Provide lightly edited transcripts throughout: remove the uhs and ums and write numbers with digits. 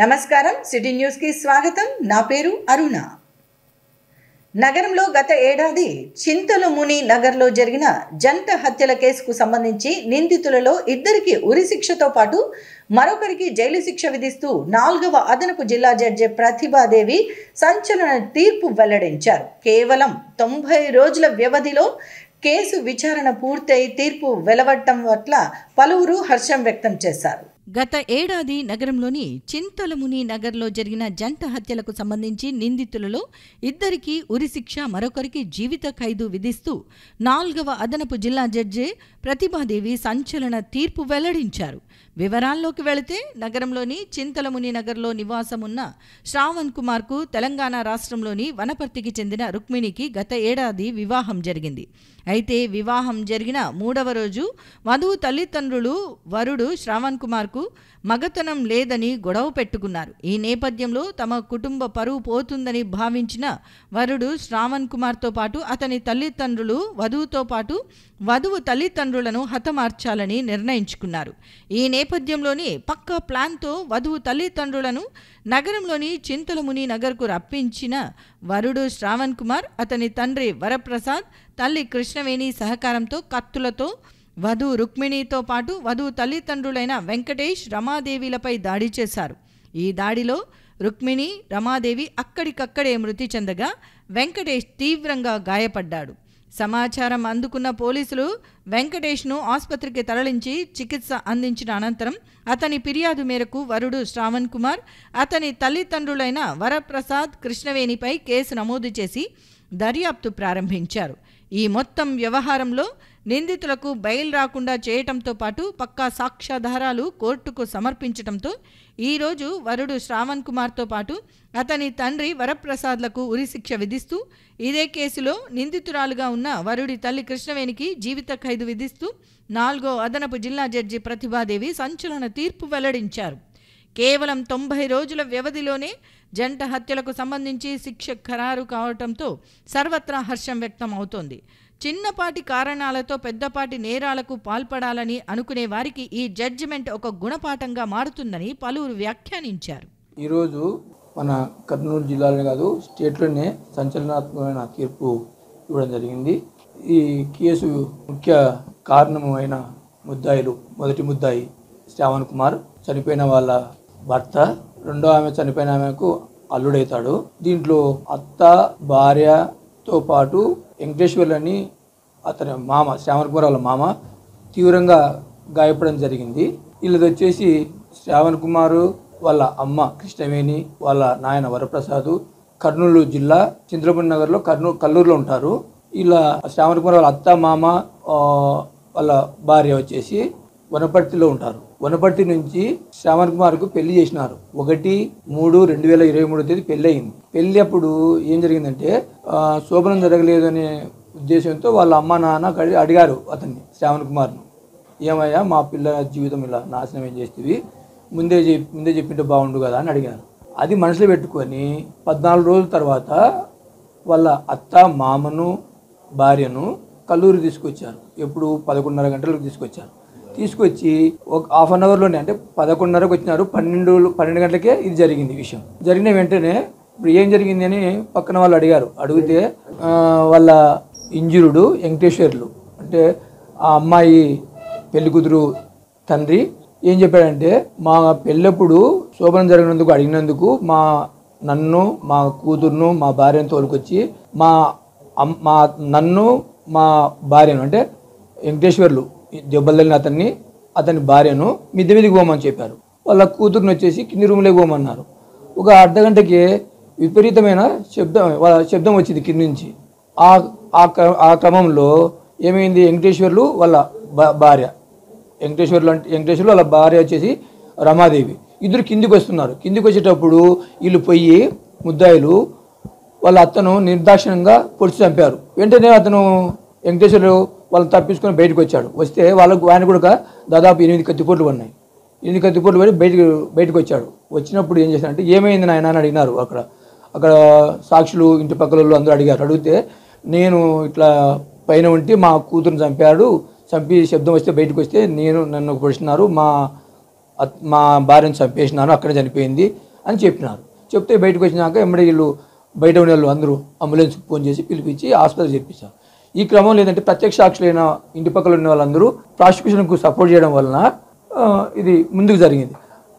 నమస్కారం city news కి స్వాగతం. నా పేరు అరుణ. నగరంలో గత ఏడాది చింతలముని నగర్లో జరిగిన జంట హత్యల కేసుకు సంబంధించి నిందితులలో ఇద్దరికి ఉరిశిక్షతో పాటు మరొకరికి జైలు శిక్ష విధిస్తూ 4వ అదనపు జిల్లా జడ్జి ప్రతిభాదేవి సంచలన తీర్పు వెల్లడించారు. కేవలం 90 రోజుల వ్యవధిలో కేసు విచారణ పూర్తయి తీర్పు వెలువడటం పట్ల పలువురు హర్షం వ్యక్తం చేశారు. గత ఏడాది నగరంలోని చింతలముని నగర్లో జరిగిన జంట హత్యలకు సంబంధించి నిందితులలో ఇద్దరికి ఉరిశిక్ష, మరొకరికి జీవిత ఖైదు విధిస్తూ 4వ అదనపు జిల్లా జడ్జి ప్రతిభాదేవి సంచలన తీర్పు వెల్లడించారు. వివరాల్లోకి వెళితే నగరంలోని చింతలముని నగర్లో నివాసమున్న శ్రావణ్ కుమార్కు తెలంగాణ రాష్ట్రంలోని వనపర్తికి చెందిన రుక్మిణికి గత ఏడాది వివాహం జరిగింది. అయితే వివాహం జరిగిన 3వ రోజు వధువు తల్లిదండ్రులు వరుడు శ్రావణ్ కుమార్కు మగతనం లేదని గొడవ పెట్టుకున్నారు. ఈ నేపథ్యంలో తమ కుటుంబ పరువు పోతుందని భావించిన వరుడు శ్రావణ్ కుమార్తో పాటు అతని తల్లిదండ్రులు వధువుతో పాటు వధువు తల్లిదండ్రులను హతమార్చాలని నిర్ణయించుకున్నారు. ఈ నేపథ్యంలోని పక్కా ప్లాన్తో వధువు తల్లిదండ్రులను నగరంలోని చింతలముని నగర్కు రప్పించిన వరుడు శ్రావణ్ కుమార్, అతని తండ్రి వరప్రసాద్, తల్లి కృష్ణవేణి సహకారంతో కత్తులతో వధువు రుక్మిణితో పాటు వధువు తల్లిదండ్రులైన వెంకటేష్, రమాదేవిలపై దాడి చేశారు. ఈ దాడిలో రుక్మిణి, రమాదేవి అక్కడికక్కడే మృతి చెందగా వెంకటేష్ తీవ్రంగా గాయపడ్డాడు. సమాచారం అందుకున్న పోలీసులు వెంకటేష్ను ఆసుపత్రికి తరలించి చికిత్స అందించిన అనంతరం అతని ఫిర్యాదు మేరకు వరుడు శ్రావణ్ కుమార్, అతని తల్లిదండ్రులైన వరప్రసాద్, కృష్ణవేణిపై కేసు నమోదు చేసి దర్యాప్తు ప్రారంభించారు. ఈ మొత్తం వ్యవహారంలో నిందితులకు బెయిల్ రాకుండా చేయటంతో పాటు పక్కా సాక్ష్యాధారాలు కోర్టుకు సమర్పించడంతో ఈరోజు వరుడు శ్రావణ్ కుమార్తో పాటు అతని తండ్రి వరప్రసాద్లకు ఉరిశిక్ష విధిస్తూ, ఇదే కేసులో నిందితురాలుగా ఉన్న వరుడి తల్లి కృష్ణవేణికి జీవిత ఖైదు విధిస్తూ 4వ అదనపు జిల్లా జడ్జి ప్రతిభాదేవి సంచలన తీర్పు వెల్లడించారు. కేవలం 90 రోజుల వ్యవధిలోనే జంట హత్యలకు సంబంధించి శిక్ష ఖరారు కావడంతో సర్వత్రా హర్షం వ్యక్తం అవుతోంది. చిన్నపాటి కారణాలతో పెద్దపాటి నేరాలకు పాల్పడాలని అనుకునే వారికి ఈ జడ్జిమెంట్ ఒక గుణపాఠంగా మారుతుందని పలువురు వ్యాఖ్యానించారు. ఈరోజు మన కర్నూలు జిల్లాలోనే కాదు, స్టేట్లోనే సంచలనాత్మకమైన తీర్పు ఇవ్వడం జరిగింది. ఈ కేసు ముఖ్య కారణమైన ముద్దాయిలు, మొదటి ముద్దాయి శ్రావణ్ కుమార్ చనిపోయిన వాళ్ళ భర్త, రెండో ఆమె చనిపోయిన ఆమెకు అల్లుడవుతాడు. దీంట్లో అత్త, భార్యతో పాటు వెంకటేశ్వర్లని అతని మామ, శ్రావణ్ కుమార్ వాళ్ళ మామ తీవ్రంగా గాయపడడం జరిగింది. వీళ్ళది వచ్చేసి శ్రావణ్ కుమారు వాళ్ళ అమ్మ కృష్ణవేణి, వాళ్ళ నాయన వరప్రసాద్ కర్నూలు జిల్లా చింతలముని నగర్లో కల్లూరులో ఉంటారు. ఇలా శ్రావణ్ కుమార్ వాళ్ళ అత్త, మామ, వాళ్ళ భార్య వచ్చేసి వనపర్తిలో ఉంటారు. వనపర్తి నుంచి శ్రావణ్ కుమార్కు పెళ్లి చేసినారు. 1/3/2023 పెళ్లి అయింది. పెళ్లి అప్పుడు ఏం జరిగిందంటే శోభనం జరగలేదు అనే ఉద్దేశంతో వాళ్ళ అమ్మ నాన్న అడిగారు అతన్ని, శ్రావణ్ కుమార్ను, ఏమయ్యా మా పిల్ల జీవితం ఇలా నాశనం ఏం చేస్తేవి, ముందే చెప్పింటే బాగుండు కదా అని అడిగారు. అది మనసులో పెట్టుకొని 14 రోజుల తర్వాత వాళ్ళ అత్త, మామను, భార్యను కల్లూరు తీసుకొచ్చారు. ఎప్పుడు 11:30 గంటలకు తీసుకొచ్చారు. తీసుకొచ్చి ఒక హాఫ్ అన్ అవర్లోనే, అంటే 11:30కు వచ్చినారు, 12 గంటలకే ఇది జరిగింది. విషయం జరిగిన వెంటనే ఇప్పుడు ఏం జరిగింది అని పక్కన వాళ్ళు అడిగితే వాళ్ళ ఇంజురుడు వెంకటేశ్వర్లు, అంటే ఆ అమ్మాయి పెళ్లి కూతురు తండ్రి ఏం చెప్పాడంటే, మా పెళ్ళప్పుడు శోభనం జరిగినందుకు అడిగినందుకు నన్ను, మా కూతురును, మా భార్యను తోలుకొచ్చి నన్ను, మా భార్యను, అంటే వెంకటేశ్వర్లు దెబ్బలు తగిలిన అతని భార్యను మిద్దె మీదకి పోమని చెప్పారు. వాళ్ళ కూతురుని వచ్చేసి కింది రూమ్లోకి పోమన్నారు. ఒక అర్ధగంటకి విపరీతమైన శబ్దం వచ్చింది కింది నుంచి. ఆ క్రమంలో ఏమైంది, వెంకటేశ్వర్లు వాళ్ళ భార్య, వెంకటేశ్వర్లు వాళ్ళ భార్య వచ్చేసి రమాదేవి, ఇద్దరు కిందికి వస్తున్నారు. కిందికి వచ్చేటప్పుడు వీళ్ళు పోయి ముద్దాయిలు వాళ్ళ అత్తను నిర్దాక్షిణ్యంగా పొడిచి చంపారు. వెంటనే అతను వెంకటేశ్వర్లు వాళ్ళు తప్పించుకొని బయటకు వచ్చాడు. వస్తే ఆయన కూడా దాదాపు 8 కత్తిపోట్లు పడినాయి. 8 కత్తిపోట్లు పడి బయటకు వచ్చాడు. వచ్చినప్పుడు ఏం చేశారంటే, ఏమైంది నాయన అని అడిగినారు. అక్కడ సాక్షులు, ఇంటి పక్కల అందరూ అడిగితే, నేను ఇట్లా పైన ఉంటే మా కూతురుని చంపి శబ్దం వస్తే బయటకు వస్తే నన్ను పొడిచినారు, మా భార్యను చంపేసినాను, అక్కడే చనిపోయింది అని చెప్పినారు. చెప్తే బయటకు వచ్చినాక ఎమ్మడే వీళ్ళు బయట ఉన్న వాళ్ళు అందరూ అంబులెన్స్కి ఫోన్ చేసి పిలిపించి హాస్పిటల్ చేర్పించారు. ఈ క్రమంలో ఏంటంటే ప్రత్యక్ష సాక్షులైన ఇంటి పక్కల ఉన్న వాళ్ళందరూ ప్రాసిక్యూషన్కు సపోర్ట్ చేయడం వలన ఇది ముందుకు జరిగింది.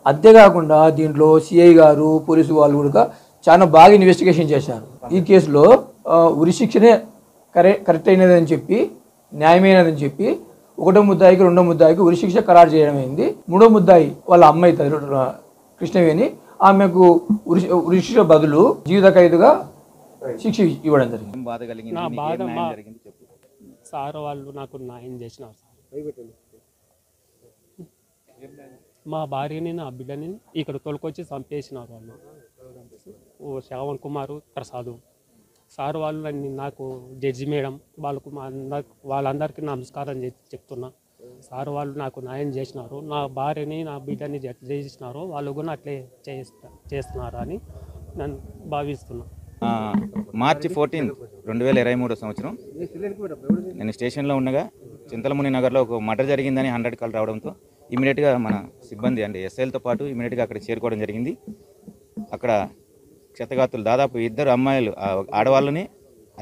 అంతేకాకుండా దీంట్లో సిఐ గారు పోలీసు వాళ్ళు కూడా చాలా బాగా ఇన్వెస్టిగేషన్ చేశారు. ఈ కేసులో ఉరిశిక్షనే కరెక్ట్ అయినదని చెప్పి, న్యాయమైనదని చెప్పి 1వ ముద్దాయికి 2వ ముద్దాయికి ఉరిశిక్ష ఖరారు చేయడం అయింది. 3వ ముద్దాయి వాళ్ళ అమ్మాయి కృష్ణవేణి, ఆమెకు ఉరిశిక్ష బదులు జీవిత ఖైదుగా శిక్ష ఇవ్వడం జరిగింది. నా బాధ సార్ వాళ్ళు నాకు న్యాయం చేసినారు సార్. మా భార్యని నా బిడ్డని ఇక్కడ తోలుకొచ్చి చంపేసినారు వాళ్ళు. శ్రావణ్ కుమారు ప్రసాద్ సార్ వాళ్ళు నాకు జడ్జి మేడం వాళ్ళందరికీ నమస్కారం చెప్తున్నా. సార్ వాళ్ళు నాకు న్యాయం చేసినారు. నా భార్యని నా బిడ్డని చేసినారు, వాళ్ళు కూడా అట్లే చేస్తున్నారు అని నేను భావిస్తున్నా. మార్చి 14, 2023 సంవత్సరం నేను స్టేషన్లో ఉండగా చింతలముని నగర్లో ఒక మర్డర్ జరిగిందని 100 కాల్ రావడంతో ఇమీడియట్గా మన సిబ్బంది అంటే ఎస్ఐలతో పాటు ఇమీడియట్గా అక్కడ చేరుకోవడం జరిగింది. అక్కడ క్షతగాతులు దాదాపు 2 అమ్మాయిలు ఆడవాళ్ళని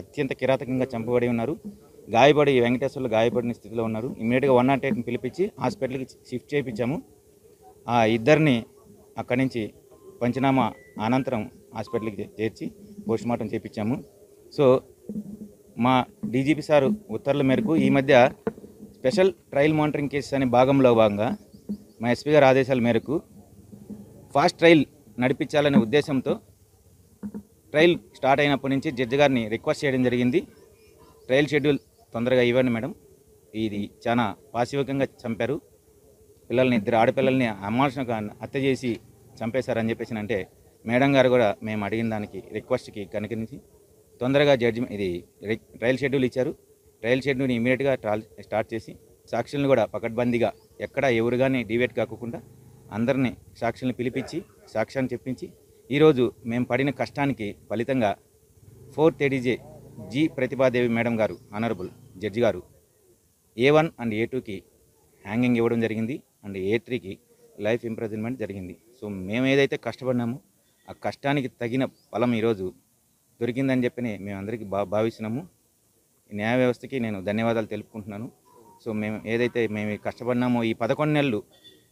అత్యంత కిరాతకంగా చంపబడి ఉన్నారు. గాయపడి వెంకటేశ్వర్లు గాయపడిన స్థితిలో ఉన్నారు. ఇమీడియట్గా 108ని పిలిపించి హాస్పిటల్కి షిఫ్ట్ చేయించాము. ఆ ఇద్దరిని అక్కడి నుంచి పంచనామా అనంతరం హాస్పిటల్కి చేర్చి పోస్ట్మార్టం చేయించాము. సో మా డీజీపీ సారు ఉత్తర్వుల మేరకు ఈ మధ్య స్పెషల్ ట్రయల్ మానిటరింగ్ కేసెస్ అనే భాగంలో భాగంగా మా ఎస్పీ గారి ఆదేశాల మేరకు ఫాస్ట్ ట్రయల్ నడిపించాలనే ఉద్దేశంతో ట్రయల్ స్టార్ట్ అయినప్పటి నుంచి జడ్జి గారిని రిక్వెస్ట్ చేయడం జరిగింది. ట్రయల్ షెడ్యూల్ తొందరగా ఇవ్వండి మేడం, ఇది చాలా పాశవికంగా చంపారు, పిల్లల్ని 2 ఆడపిల్లల్ని అమానుషంగా హత్య చేసి చంపేశారని చెప్పేసి అంటే మేడం గారు కూడా మేము అడిగిన దానికి రిక్వెస్ట్కి కనుకరించి తొందరగా ఇది ట్రయల్ షెడ్యూల్ ఇచ్చారు. ట్రయల్ షెడ్యూల్ని ఇమీడియట్గా స్టార్ట్ చేసి సాక్షులను కూడా పకడ్బందీగా ఎక్కడ ఎవరు కానీ డివేట్ కాకుండా అందరినీ సాక్షులను పిలిపించి సాక్ష్యాన్ని చెప్పించి ఈరోజు మేము పడిన కష్టానికి ఫలితంగా 4th ADJ G Pratibha Devi madam గారు ఆనరబుల్ జడ్జి గారు A1 అండ్ A2కి హ్యాంగింగ్ ఇవ్వడం జరిగింది అండ్ A3కి లైఫ్ ఇంప్రిజన్మెంట్ జరిగింది. సో మేము ఏదైతే కష్టపడినామో ఆ కష్టానికి తగిన ఫలం ఈరోజు దొరికిందని చెప్పి మేమందరికీ భావిస్తున్నాము. న్యాయ వ్యవస్థకి నేను ధన్యవాదాలు తెలుపుకుంటున్నాను. సో మేము కష్టపడినామో ఈ 11 నెలలు,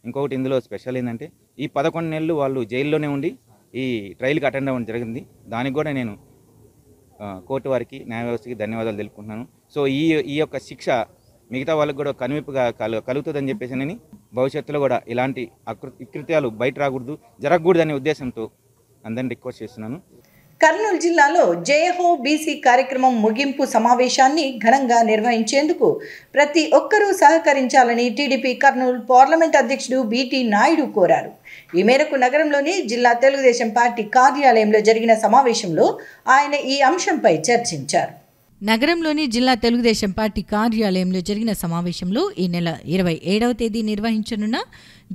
ఇంకొకటి ఇందులో స్పెషల్ ఏంటంటే ఈ 11 నెలలు వాళ్ళు జైల్లోనే ఉండి ఈ ట్రయల్కి అటెండ్ అవ్వడం జరిగింది. దానికి కూడా నేను కోర్టు వారికి న్యాయ వ్యవస్థకి ధన్యవాదాలు తెలుపుకుంటున్నాను. సో ఈ యొక్క శిక్ష మిగతా వాళ్ళకు కూడా కనువిప్పుగా కలుగుతుందని చెప్పేసి నేను భవిష్యత్తులో కూడా ఇలాంటి వికృత్యాలు బయట జరగకూడదనే ఉద్దేశంతో అందరిని రిక్వెస్ట్ చేస్తున్నాను. కర్నూలు జిల్లాలో జయహో బీసీ కార్యక్రమం ముగింపు సమావేశాన్ని ఘనంగా నిర్వహించేందుకు ప్రతి ఒక్కరూ సహకరించాలని టీడీపీ కర్నూలు పార్లమెంట్ అధ్యక్షుడు బీటీ నాయుడు కోరారు. ఈ మేరకు నగరంలోని జిల్లా తెలుగుదేశం పార్టీ కార్యాలయంలో జరిగిన సమావేశంలో ఆయన ఈ అంశంపై చర్చించారు. నగరంలోని జిల్లా తెలుగుదేశం పార్టీ కార్యాలయంలో జరిగిన సమావేశంలో ఈ నెల 27వ తేదీ నిర్వహించనున్న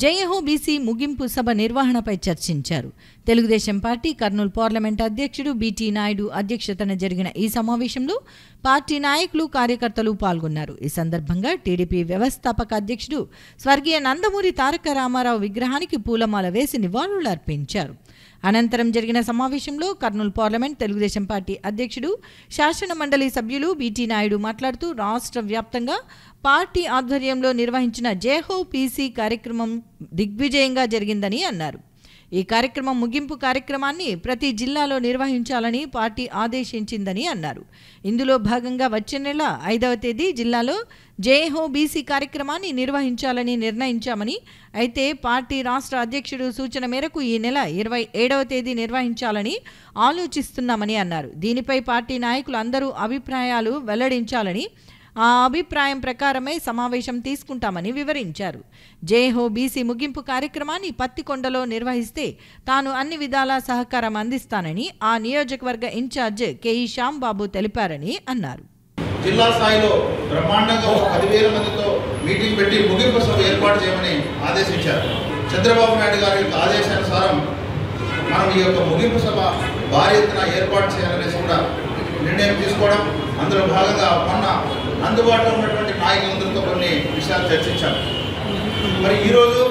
జయహో బీసీ ముగింపు సభ నిర్వహణపై చర్చించారు. తెలుగుదేశం పార్టీ కర్నూలు పార్లమెంట్ అధ్యక్షుడు బీటీ నాయుడు అధ్యక్షతన జరిగిన ఈ సమావేశంలో పార్టీ నాయకులు, కార్యకర్తలు పాల్గొన్నారు. ఈ సందర్భంగా టీడీపీ వ్యవస్థాపక అధ్యక్షుడు స్వర్గీయ నందమూరి తారక రామారావు విగ్రహానికి పూలమాల వేసి నివాళులర్పించారు. అనంతరం జరిగిన సమావేశంలో కర్నూలు పార్లమెంట్ తెలుగుదేశం పార్టీ అధ్యక్షుడు, శాసన మండలి సభ్యులు బీటీ నాయుడు మాట్లాడుతూ రాష్ట్ర వ్యాప్తంగా పార్టీ ఆధ్వర్యంలో నిర్వహించిన జయహో బీసీ కార్యక్రమం దిగ్విజయంగా జరిగిందని అన్నారు. ఈ కార్యక్రమం ముగింపు కార్యక్రమాన్ని ప్రతి జిల్లాలో నిర్వహించాలని పార్టీ ఆదేశించిందని అన్నారు. ఇందులో భాగంగా వచ్చే నెల 5వ తేదీ జిల్లాలో జయహో బీసీ కార్యక్రమాన్ని నిర్వహించాలని నిర్ణయించామని, అయితే పార్టీ రాష్ట్ర అధ్యక్షుడు సూచన మేరకు ఈ నెల 27వ తేదీ నిర్వహించాలని ఆలోచిస్తున్నామని అన్నారు. దీనిపై పార్టీ నాయకులు అందరూ అభిప్రాయాలు వెల్లడించాలని, ఆ అభిప్రాయం ప్రకారమే సమావేశం తీసుకుంటామని వివరించారు. జయహో బీసీ ముగింపు కార్యక్రమాన్ని పత్తికొండలో నిర్వహిస్తే తాను అన్ని విధాలా సహకారం అందిస్తానని ఆ నియోజకవర్గ ఇన్ఛార్జ్ కేఈ శ్యాంబాబు తెలిపారని అన్నారు. జిల్లా స్థాయిలో బ్రహ్మాండంగా 10,000 మందితో మీటింగ్ పెట్టి ముగింపు సభ ఏర్పాటు చేయమని ఆదేశించారు. చంద్రబాబు నాయుడు గారి యొక్క ఆదేశానుసారం మనం ఈ యొక్క ముగింపు సభ భారీ ఎత్తున ఏర్పాటు చేయాలనేసి కూడా నిర్ణయం తీసుకోవడం, అందులో భాగంగా మొన్న అందుబాటులో ఉన్నటువంటి నాయకులందరితో కొన్ని విషయాలు చర్చించాం. మరి ఈరోజు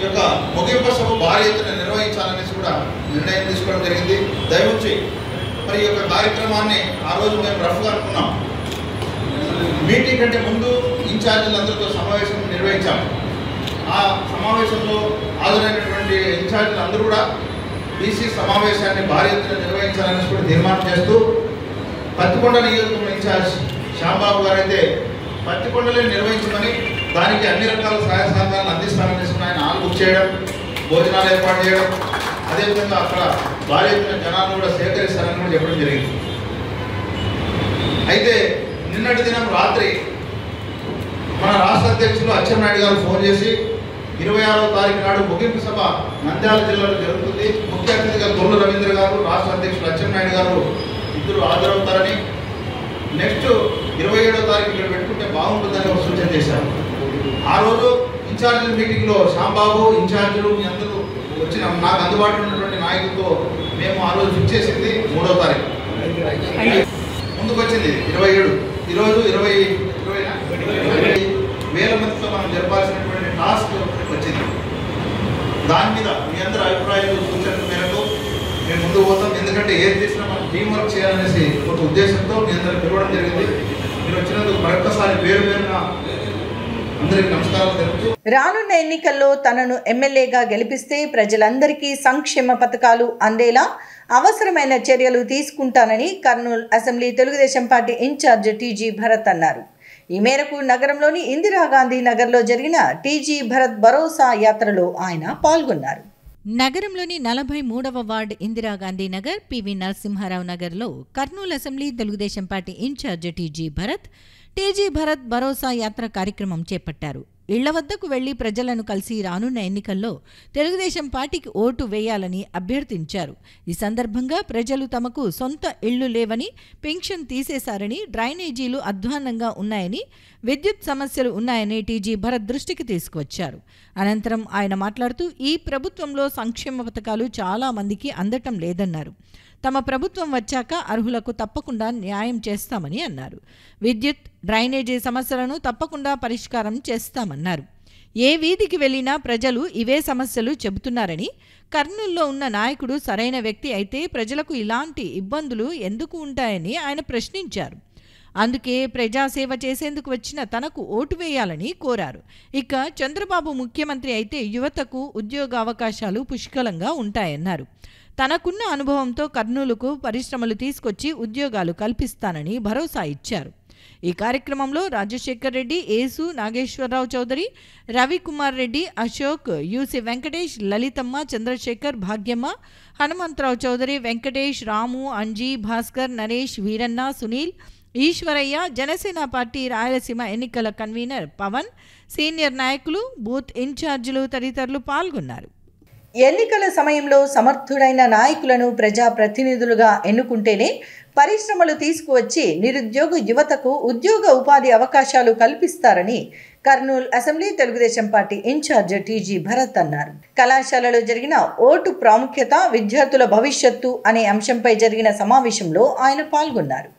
ఈ యొక్క ముగింపు సభ భారీ ఎత్తున నిర్వహించాలనేసి కూడా నిర్ణయం తీసుకోవడం జరిగింది. దయవుంచి మరి ఈ యొక్క కార్యక్రమాన్ని ఆ రోజు మేము రఫ్గా అనుకున్నాం. మీటింగ్ కంటే ముందు ఇన్ఛార్జీలందరితో సమావేశం నిర్వహించాము. ఆ సమావేశంలో హాజరైనటువంటి ఇన్ఛార్జీలు అందరూ కూడా బీసీ సమావేశాన్ని భారీ ఎత్తున నిర్వహించాలనేసి కూడా తీర్మానం చేస్తూ పత్తికొండ నియోజకవర్గం ఇన్ఛార్జ్ శ్యాంబాబు గారు అయితే పత్తికొండలే నిర్వహించమని, దానికి అన్ని రకాల సహాయ సహకారాలు అందిస్తామనేసి ఆయన ఆల్ బుక్ చేయడం, భోజనాలు ఏర్పాటు చేయడం, అదేవిధంగా అక్కడ భారీ ఎత్తున జనాలను కూడా సేకరిస్తారని కూడా చెప్పడం జరిగింది. అయితే నిన్నటి దినం రాత్రి మన రాష్ట్ర అధ్యక్షులు అచ్చెన్నాయుడు గారు ఫోన్ చేసి 26వ తారీఖు నాడు ముగింపు సభ నంద్యాల జిల్లాలో జరుగుతుంది, ముఖ్య అతిథిగా గొల్లు రవీంద్ర గారు, రాష్ట్ర అధ్యక్షులు అచ్చెన్నాయుడు గారు ఇద్దరు హాజరవుతారని, నెక్స్ట్ 27వ తారీఖు ఇక్కడ పెట్టుకుంటే బాగుంటుందని ఒక సూచన చేశారు. ఆ రోజు ఇన్ఛార్జీల మీటింగ్లో శ్యాంబాబు ఇన్ఛార్జీలు మీ అందరూ వచ్చిన నాకు అందుబాటులో ఉన్నటువంటి నాయకులతో మేము ఆ రోజు ఫిక్స్ చేసింది 3వ తారీఖు ముందుకు వచ్చింది 27. ఈరోజు 20,000 మందితో మనం జరపాల్సినటువంటి టాస్క్ వచ్చింది. దాని మీద మీ అందరి అభిప్రాయాలు సూచనల మేరకు మేము ముందుకు పోతాం. ఎందుకంటే ఏది చేసినా మనం టీం వర్క్ చేయాలనేసి ఒక ఉద్దేశంతో మీ అందరూ పిలవడం జరిగింది. మీరు వచ్చినందుకు మరొకసారి పేరున అందరికీ నమస్కారాలు తెలుపుతూ, రానున్న ఎన్నికల్లో తనను ఎమ్మెల్యేగా గెలిపిస్తే ప్రజలందరికీ సంక్షేమ పథకాలు అందేలా అవసరమైన చర్యలు తీసుకుంటానని Kurnool assembly Telugu Desam party incharge TG Bharat అన్నారు. ఈ మేరకు నగరంలోని ఇందిరాగాంధీ నగర్లో జరిగిన టీజీ భరత్ భరోసా యాత్రలో ఆయన పాల్గొన్నారు. నగరంలోని 43వ వార్డు ఇందిరాగాంధీ నగర్, పివి నరసింహారావు నగర్లో Kurnool assembly Telugu Desam party incharge TG Bharat భరోసా యాత్ర కార్యక్రమం చేపట్టారు. ఇళ్ల వద్దకు వెళ్లి ప్రజలను కలిసి రానున్న ఎన్నికల్లో తెలుగుదేశం పార్టీకి ఓటు వేయాలని అభ్యర్థించారు. ఈ సందర్భంగా ప్రజలు తమకు సొంత ఇళ్లు లేవని, పెన్షన్ తీసేశారని, డ్రైనేజీలు అధ్వాన్నంగా ఉన్నాయని, విద్యుత్ సమస్యలు ఉన్నాయని టీజీ భరత్ దృష్టికి తీసుకువచ్చారు. అనంతరం ఆయన మాట్లాడుతూ ఈ ప్రభుత్వంలో సంక్షేమ పథకాలు చాలా మందికి అందటం లేదన్నారు. తమ ప్రభుత్వం వచ్చాక అర్హులకు తప్పకుండా న్యాయం చేస్తామని అన్నారు. విద్యుత్, డ్రైనేజీ సమస్యలను తప్పకుండా పరిష్కారం చేస్తామన్నారు. ఏ వీధికి వెళ్లినా ప్రజలు ఇవే సమస్యలు చెబుతున్నారని, కర్నూలులో ఉన్న నాయకుడు సరైన వ్యక్తి అయితే ప్రజలకు ఇలాంటి ఇబ్బందులు ఎందుకు ఉంటాయని ఆయన ప్రశ్నించారు. అందుకే ప్రజాసేవ చేసేందుకు వచ్చిన తనకు ఓటు వేయాలని కోరారు. ఇక చంద్రబాబు ముఖ్యమంత్రి అయితే యువతకు ఉద్యోగ అవకాశాలు పుష్కలంగా ఉంటాయన్నారు. తనకున్న అనుభవంతో కర్నూలుకు పరిశ్రమలు తీసుకొచ్చి ఉద్యోగాలు కల్పిస్తానని భరోసా ఇచ్చారు. ఈ కార్యక్రమంలో రాజశేఖర్ రెడ్డి, ఏసు, నాగేశ్వరరావు చౌదరి, రవికుమార్ రెడ్డి, అశోక్, యూసి వెంకటేష్, లలితమ్మ, చంద్రశేఖర్, భాగ్యమ్మ, హనుమంతరావు చౌదరి, వెంకటేష్, రాము, అంజీ, భాస్కర్, నరేష్, వీరన్న, సునీల్, ఈశ్వరయ్య, జనసేన పార్టీ రాయలసీమ ఎన్నికల కన్వీనర్ పవన్, సీనియర్ నాయకులు, బూత్ ఇన్ఛార్జీలు తదితరులు పాల్గొన్నారు. ఎన్నికల సమయంలో సమర్థుడైన నాయకులను ప్రజాప్రతినిధులుగా ఎన్నుకుంటేనే పరిశ్రమలు తీసుకువచ్చి నిరుద్యోగ యువతకు ఉద్యోగ ఉపాధి అవకాశాలు కల్పిస్తారని Kurnool assembly Telugu Desam party incharge TG Bharat అన్నారు. కళాశాలలో జరిగిన ఓటు ప్రాముఖ్యత, విద్యార్థుల భవిష్యత్తు అనే అంశంపై జరిగిన సమావేశంలో ఆయన పాల్గొన్నారు.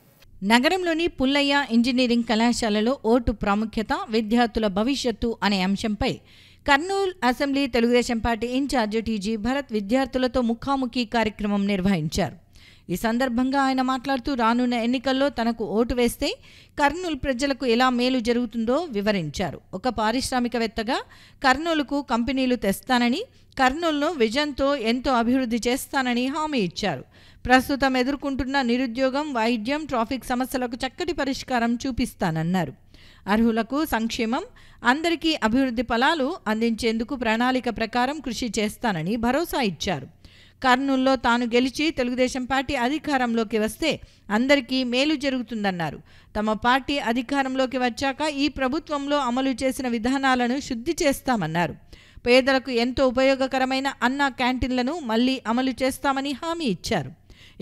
నగరంలోని పుల్లయ్య ఇంజనీరింగ్ కళాశాలలో ఓటు ప్రాముఖ్యత, విద్యార్థుల భవిష్యత్తు అనే అంశంపై Kurnool assembly Telugu Desam party incharge TG Bharat విద్యార్థులతో ముఖాముఖి కార్యక్రమం నిర్వహించారు. ఈ సందర్భంగా ఆయన మాట్లాడుతూ రానున్న ఎన్నికల్లో తనకు ఓటు వేస్తే కర్నూలు ప్రజలకు ఎలా మేలు జరుగుతుందో వివరించారు. ఒక పారిశ్రామికవేత్తగా కర్నూలుకు కంపెనీలు తెస్తానని, కర్నూలును విజన్తో ఎంతో అభివృద్ధి చేస్తానని హామీ ఇచ్చారు. ప్రస్తుతం ఎదుర్కొంటున్న నిరుద్యోగం, వైద్యం, ట్రాఫిక్ సమస్యలకు చక్కటి పరిష్కారం చూపిస్తానన్నారు. అర్హులకు సంక్షేమం, అందరికీ అభివృద్ధి ఫలాలు అందించేందుకు ప్రణాళిక ప్రకారం కృషి చేస్తానని భరోసా ఇచ్చారు. కర్నూలులో తాను గెలిచి తెలుగుదేశం పార్టీ అధికారంలోకి వస్తే అందరికీ మేలు జరుగుతుందన్నారు. తమ పార్టీ అధికారంలోకి వచ్చాక ఈ ప్రభుత్వంలో అమలు చేసిన విధానాలను శుద్ధి చేస్తామన్నారు. పేదలకు ఎంతో ఉపయోగకరమైన అన్న క్యాంటీన్లను మళ్లీ అమలు చేస్తామని హామీ ఇచ్చారు.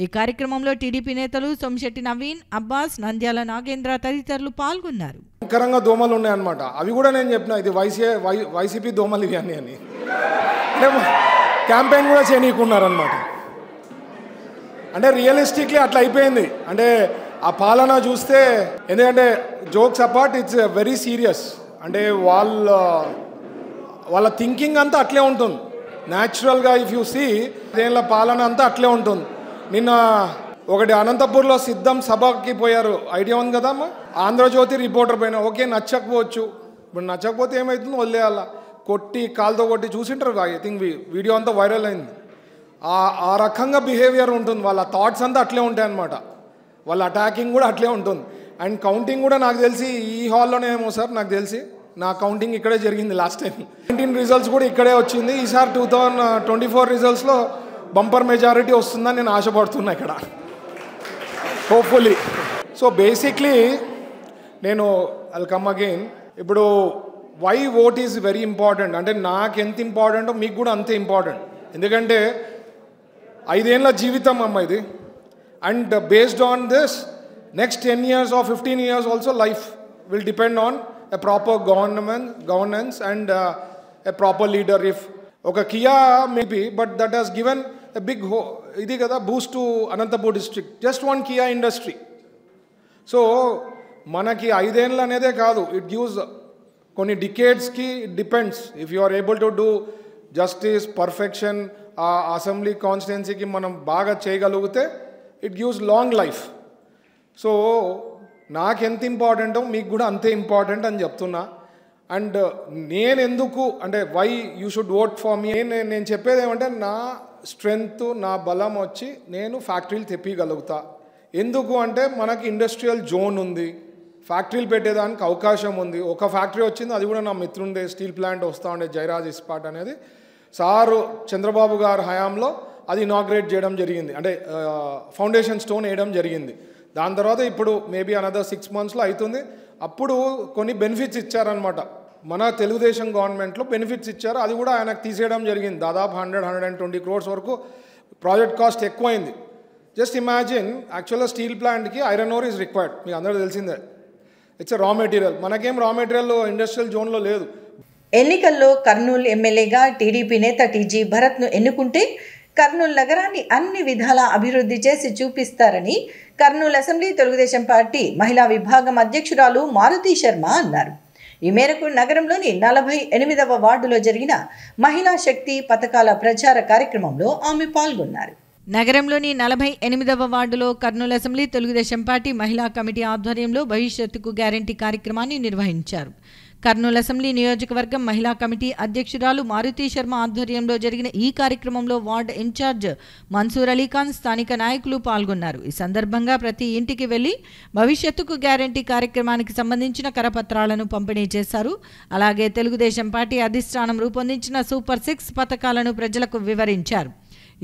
ఈ కార్యక్రమంలో టీడీపీ నేతలు సోమిశెట్టి నవీన్, అబ్బాస్, నంద్యాల నాగేంద్ర తదితరులు పాల్గొన్నారు. భయంకరంగా దోమలు ఉన్నాయన్నమాట. అవి కూడా నేను చెప్పిన ఇది వైసీపీ దోమలు ఇవి అని క్యాంపెయిన్ కూడా చేయనీకున్నారనమాట. అంటే రియలిస్టిక్లీ అట్లా అయిపోయింది. అంటే ఆ పాలన చూస్తే, ఎందుకంటే jokes apart, it's very serious. అంటే వాళ్ళ థింకింగ్ అంతా అట్లే ఉంటుంది న్యాచురల్గా. ఇఫ్ యూ సీ దేనిలో పాలన అంతా అట్లే ఉంటుంది. నిన్న ఒకటి అనంతపూర్లో సిద్ధం సభకి పోయారు, ఐడియా ఉంది కదమ్మా. ఆంధ్రజ్యోతి రిపోర్టర్ పైన ఓకే నచ్చకపోవచ్చు, ఇప్పుడు నచ్చకపోతే ఏమవుతుందో వదిలేయాల, కొట్టి కాలుతో కొట్టి చూసింటారు. ఐ థింక్ వీడియో అంతా వైరల్ అయింది. ఆ రకంగా బిహేవియర్ ఉంటుంది, వాళ్ళ థాట్స్ అంతా అట్లే ఉంటాయి అన్నమాట. వాళ్ళ అటాకింగ్ కూడా అట్లే ఉంటుంది. అండ్ కౌంటింగ్ కూడా నాకు తెలిసి ఈ హాల్లోనే ఏమో సార్, నాకు తెలిసి నా కౌంటింగ్ ఇక్కడే జరిగింది లాస్ట్ టైం. 19 రిజల్ట్స్ కూడా ఇక్కడే వచ్చింది. ఈసారి 2024 రిజల్ట్స్లో బంపర్ మెజారిటీ వస్తుందని నేను ఆశపడుతున్నా ఇక్కడ, హోప్ఫుల్లీ. సో బేసిక్లీ నేను ఐల్ కమ్ అగైన్. ఇప్పుడు why vote is very important అంటే నాకు ఎంత ఇంపార్టెంటో మీకు కూడా అంతే ఇంపార్టెంట్. ఎందుకంటే 5 ఏళ్ళ జీవితం అమ్మ ఇది. And based on this next 10 years or 15 years also life will depend on a proper governance and a proper leader. If oka Kia maybe, but that has given a big idi kada boost to Anantapur district, just one Kia industry. So manaki 5 ఏళ్ళు అనేదే కాదు, it gives కొన్ని decades ki, it depends if you are able to do justice, perfection, assembly కాన్స్టిట్యున్సీకి మనం బాగా చేయగలిగితే it gives long life. So నాకెంత ఇంపార్టెంటో మీకు కూడా అంతే ఇంపార్టెంట్ అని చెప్తున్నా. అండ్ నేను ఎందుకు అంటే why you should vote for me, నేను చెప్పేది ఏమంటే నా స్ట్రెంగ్త్ నా బలం వచ్చి నేను ఫ్యాక్టరీలు తెప్పిగలుగుతా. ఎందుకు అంటే మనకి ఇండస్ట్రియల్ జోన్ ఉంది, ఫ్యాక్టరీలు పెట్టేదానికి అవకాశం ఉంది. ఒక ఫ్యాక్టరీ వచ్చింది, అది కూడా నా మిత్రుండే స్టీల్ ప్లాంట్ వస్తూ ఉండే జయరాజ్ ఇస్పాట్ అనేది. సారు చంద్రబాబు గారి హయాంలో అది ఇనాగ్రేట్ చేయడం జరిగింది, అంటే ఫౌండేషన్ స్టోన్ వేయడం జరిగింది. దాని తర్వాత ఇప్పుడు మేబీ అనదర్ 6 monthsలో అవుతుంది. అప్పుడు కొన్ని బెనిఫిట్స్ ఇచ్చారనమాట, మన తెలుగుదేశం గవర్నమెంట్లో బెనిఫిట్స్ ఇచ్చారు, అది కూడా ఆయనకు తీసేయడం జరిగింది. దాదాపు 100-120 crores వరకు ప్రాజెక్ట్ కాస్ట్ ఎక్కువైంది. జస్ట్ ఇమాజిన్, యాక్చువల్గా స్టీల్ ప్లాంట్కి ఐరన్ ఓర్ ఈజ్ రిక్వైర్డ్, మీకు అందరూ తెలిసిందే. ఇట్స్ రా మెటీరియల్, మనకేం రా మెటీరియల్ ఇండస్ట్రియల్ జోన్లో లేదు. ఎన్నికల్లో కర్నూలు ఎమ్మెల్యేగా టీడీపీ నేత టీజీ భరత్ను ఎన్నుకుంటే కర్నూలు నగరాన్ని అన్ని విధాలా అభివృద్ధి చేసి చూపిస్తారని కర్నూలు అసెంబ్లీ తెలుగుదేశం పార్టీ మహిళా విభాగం అధ్యక్షురాలు మారుతి శర్మ అన్నారు. ఈ మేరకు నగరంలోని 48వ వార్డులో జరిగిన మహిళా శక్తి పథకాల ప్రచార కార్యక్రమంలో ఆమె పాల్గొన్నారు. నగరంలోని 48వ వార్డులో కర్నూలు అసెంబ్లీ తెలుగుదేశం పార్టీ మహిళా కమిటీ ఆధ్వర్యంలో భవిష్యత్తుకు గ్యారంటీ కార్యక్రమాన్ని నిర్వహించారు. కర్నూలు అసెంబ్లీ నియోజకవర్గం మహిళా కమిటీ అధ్యక్షురాలు మారుతి శర్మ ఆధ్వర్యంలో జరిగిన ఈ కార్యక్రమంలో వార్డు ఇన్ఛార్జ్ మన్సూర్ అలీఖాన్, స్థానిక నాయకులు పాల్గొన్నారు. ఈ సందర్భంగా ప్రతి ఇంటికి వెళ్లి భవిష్యత్తుకు గ్యారంటీ కార్యక్రమానికి సంబంధించిన కరపత్రాలను పంపిణీ చేశారు. అలాగే తెలుగుదేశం పార్టీ అధిష్టానం రూపొందించిన సూపర్ 6 పథకాలను ప్రజలకు వివరించారు.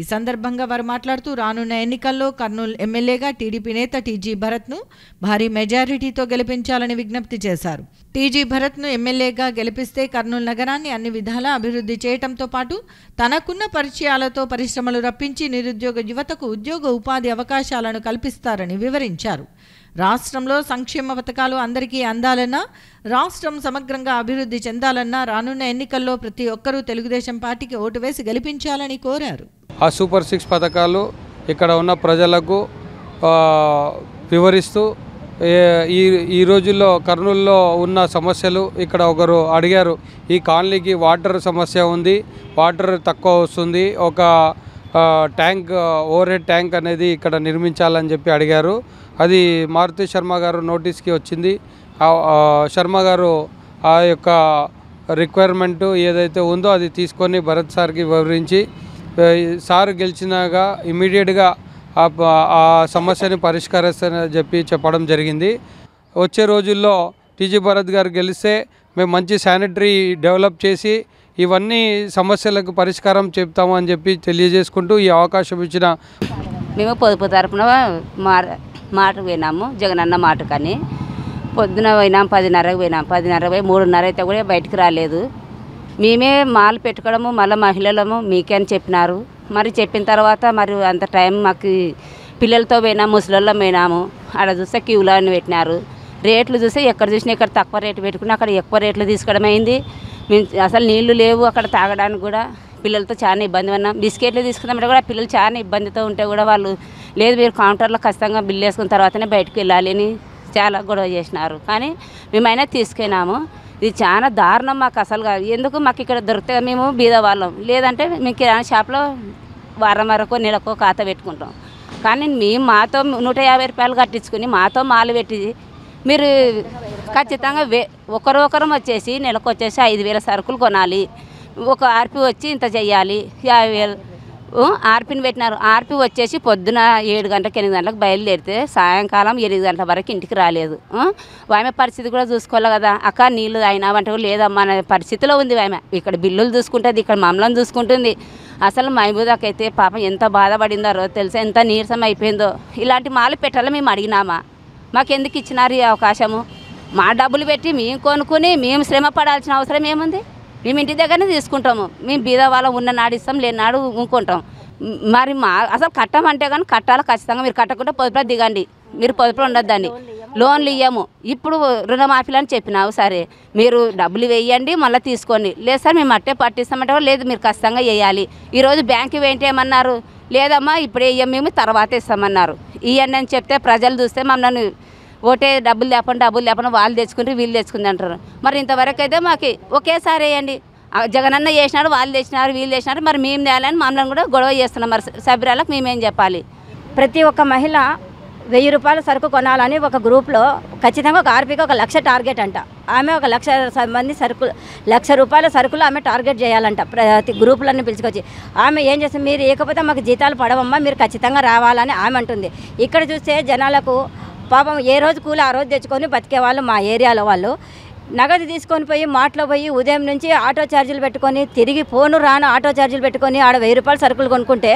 ఈ సందర్భంగా వారు మాట్లాడుతూ రానున్న ఎన్నికల్లో కర్నూలు ఎమ్మెల్యేగా టీడీపీ నేత టీజీ భరత్ను భారీ మెజారిటీతో గెలిపించాలని విజ్ఞప్తి చేశారు. టీజీ భరత్ను ఎమ్మెల్యేగా గెలిపిస్తే కర్నూలు నగరాన్ని అన్ని విధాలా అభివృద్ధి చేయడంతో పాటు తనకున్న పరిచయాలతో పరిశ్రమలు రప్పించి నిరుద్యోగ యువతకు ఉద్యోగ ఉపాధి అవకాశాలను కల్పిస్తారని వివరించారు. రాష్ట్రంలో సంక్షేమ పథకాలు అందరికీ అందాలన్నా, రాష్ట్రం సమగ్రంగా అభివృద్ధి చెందాలన్నా రానున్న ఎన్నికల్లో ప్రతి ఒక్కరూ తెలుగుదేశం పార్టీకి ఓటు వేసి గెలిపించాలని కోరారు. ఆ సూపర్ 6 పథకాలు ఇక్కడ ఉన్న ప్రజలకు వివరిస్తూ ఈ రోజుల్లో కర్నూలులో ఉన్న సమస్యలు ఇక్కడ ఒకరు అడిగారు. ఈ కాలనీకి వాటర్ సమస్య ఉంది, వాటర్ తక్కువ వస్తుంది, ఒక ట్యాంక్ ఓవర్ హెడ్ ట్యాంక్ అనేది ఇక్కడ నిర్మించాలని చెప్పి అడిగారు. అది మారుతి శర్మ గారు నోటీస్కి వచ్చింది. శర్మ గారు ఆ యొక్క రిక్వైర్మెంట్ ఏదైతే ఉందో అది తీసుకొని భరత్ సార్కి వివరించి సార్ గెలిచినాగా ఇమీడియట్గా ఆ సమస్యని పరిష్కరిస్తానని చెప్పడం జరిగింది. వచ్చే రోజుల్లో టీజీ భరత్ గారు గెలిస్తే మేము మంచి శానిటరీ డెవలప్ చేసి ఇవన్నీ సమస్యలకు పరిష్కారం చెప్తాము అని చెప్పి తెలియజేసుకుంటూ ఈ అవకాశం ఇచ్చిన మేము పొదుపు తరపున మాటకు పోయినాము, జగనన్న మాట కానీ పొద్దున పోయినాం 10:30కి పోయినాం, 10:30 పోయి 3:30 అయితే కూడా బయటికి రాలేదు. మేమే మాలు పెట్టుకోవడము మళ్ళీ మహిళలము మీకే అని చెప్పినారు. మరి చెప్పిన తర్వాత మరి అంత టైం మాకు పిల్లలతో పోయినాము, ముసలిళ్ళం పోయినాము. ఆడ చూస్తే క్యూలో అని పెట్టినారు. రేట్లు చూస్తే ఎక్కడ చూసినా ఇక్కడ తక్కువ రేటు పెట్టుకుని అక్కడ ఎక్కువ రేట్లు తీసుకోవడం అయింది. మేము అసలు నీళ్లు లేవు అక్కడ తాగడానికి కూడా, పిల్లలతో చాలా ఇబ్బంది ఉన్నాం. బిస్కెట్లు తీసుకుందామంటే కూడా పిల్లలు చాలా ఇబ్బందితో ఉంటే కూడా వాళ్ళు లేదు మీరు కౌంటర్లో ఖచ్చితంగా బిల్లు వేసుకున్న తర్వాతనే బయటకు వెళ్ళాలి అని చాలా గొడవ చేసినారు. కానీ మేమైనా తీసుకెళ్ళినాము. ఇది చాలా దారుణం మాకు అసలుగా. ఎందుకు మాకు ఇక్కడ దొరికితే మేము బీదవాళ్ళం, లేదంటే మేము కిరాణా షాప్లో వారం వరకు నెలకో ఖాతా పెట్టుకుంటాం. కానీ మేము మాతో 150 రూపాయలు కట్టించుకుని మాతో మాలు పెట్టి మీరు ఖచ్చితంగా ఒకరొకరం వచ్చేసి నెలకు వచ్చేసి 5,000 సరుకులు కొనాలి, ఒక ఆర్పి వచ్చి ఇంత చెయ్యాలి, 50,000 ఆర్పిని పెట్టినారు. ఆర్పి వచ్చేసి పొద్దున 7 గంటలకు 8 గంటలకు బయలుదేరితే సాయంకాలం 8 గంటల వరకు ఇంటికి రాలేదు. ఆమె పరిస్థితి కూడా చూసుకోవాలి కదా. అక్క నీళ్ళు తాగినావంటే లేదమ్మా అనే పరిస్థితిలో ఉంది ఆమె. ఇక్కడ బిల్లులు చూసుకుంటుంది, ఇక్కడ మమ్మల్ని చూసుకుంటుంది. అసలు మహబూదాకైతే పాపం ఎంత బాధపడిందో రోజు తెలుసా, ఎంత నీరసం అయిపోయిందో. ఇలాంటి మాలు పెట్టాలని మేము అడిగినామా? మాకెందుకు ఇచ్చినారు ఈ అవకాశము? మా డబ్బులు పెట్టి మేము కొనుక్కుని మేము శ్రమ పడాల్సిన అవసరం ఏముంది? మేము ఇంటి దగ్గరనే తీసుకుంటాము. మేము బీద వాళ్ళం ఉన్న నాడు ఇస్తాం, లేని నాడు ఊనుకుంటాం. మరి అసలు కట్టమంటే కానీ కట్టాలి ఖచ్చితంగా. మీరు కట్టకుండా పొదుపులో దిగండి, మీరు పొదుపులో ఉండొద్దండి. లోన్లు ఇవ్వము. ఇప్పుడు రుణమాఫీలు అని చెప్పినావు, సరే మీరు డబ్బులు వేయండి మళ్ళీ తీసుకోండి. లేదు సార్ మేము అట్టే పట్టిస్తామంటే లేదు, మీరు ఖచ్చితంగా వేయాలి. ఈరోజు బ్యాంకు వేయంటే ఏమన్నారు? లేదమ్మా ఇప్పుడే ఇయ్యం, మేము తర్వాత ఇస్తామన్నారు. ఇవ్వండి అని చెప్తే ప్రజలు చూస్తే మమ్మల్ని ఓటే డబ్బులు లేకుండా వాళ్ళు తెచ్చుకుంటే వీళ్ళు తెచ్చుకుంది అంటారు. మరి ఇంతవరకు అయితే మాకు ఒకేసారి వేయండి. జగనన్న చేసినాడు, వాళ్ళు తెచ్చినారు, వీళ్ళు తెచ్చినారు, మరి మేము తేయాలని మమ్మల్ని కూడా గొడవ చేస్తున్నాం. మరి సభ్యురాలకు మేమేం చెప్పాలి? ప్రతి ఒక్క మహిళ 1000 రూపాయల సరుకు కొనాలని ఒక గ్రూప్లో ఖచ్చితంగా ఒక ఆర్పీకి 1,00,000 టార్గెట్ అంట. ఆమె 1,00,000 మంది సరుకులు 1,00,000 రూపాయల సరుకులు ఆమె టార్గెట్ చేయాలంట. ప్రతి గ్రూపులన్నీ పిలుచుకొచ్చి ఆమె ఏం చేస్తుంది, మీరు ఏకపోతే మాకు జీతాలు పడవమ్మా, మీరు ఖచ్చితంగా రావాలని ఆమె అంటుంది. ఇక్కడ చూస్తే జనాలకు పాపం ఏ రోజు కూలి ఆ రోజు తెచ్చుకొని బతికే వాళ్ళు మా ఏరియాలో వాళ్ళు నగదు తీసుకొని పోయి మాటలో పోయి ఉదయం నుంచి ఆటో ఛార్జీలు పెట్టుకొని తిరిగి పోను రాను ఆటో ఛార్జీలు పెట్టుకొని ఆడ 1000 రూపాయల సరుకులు కొనుక్కుంటే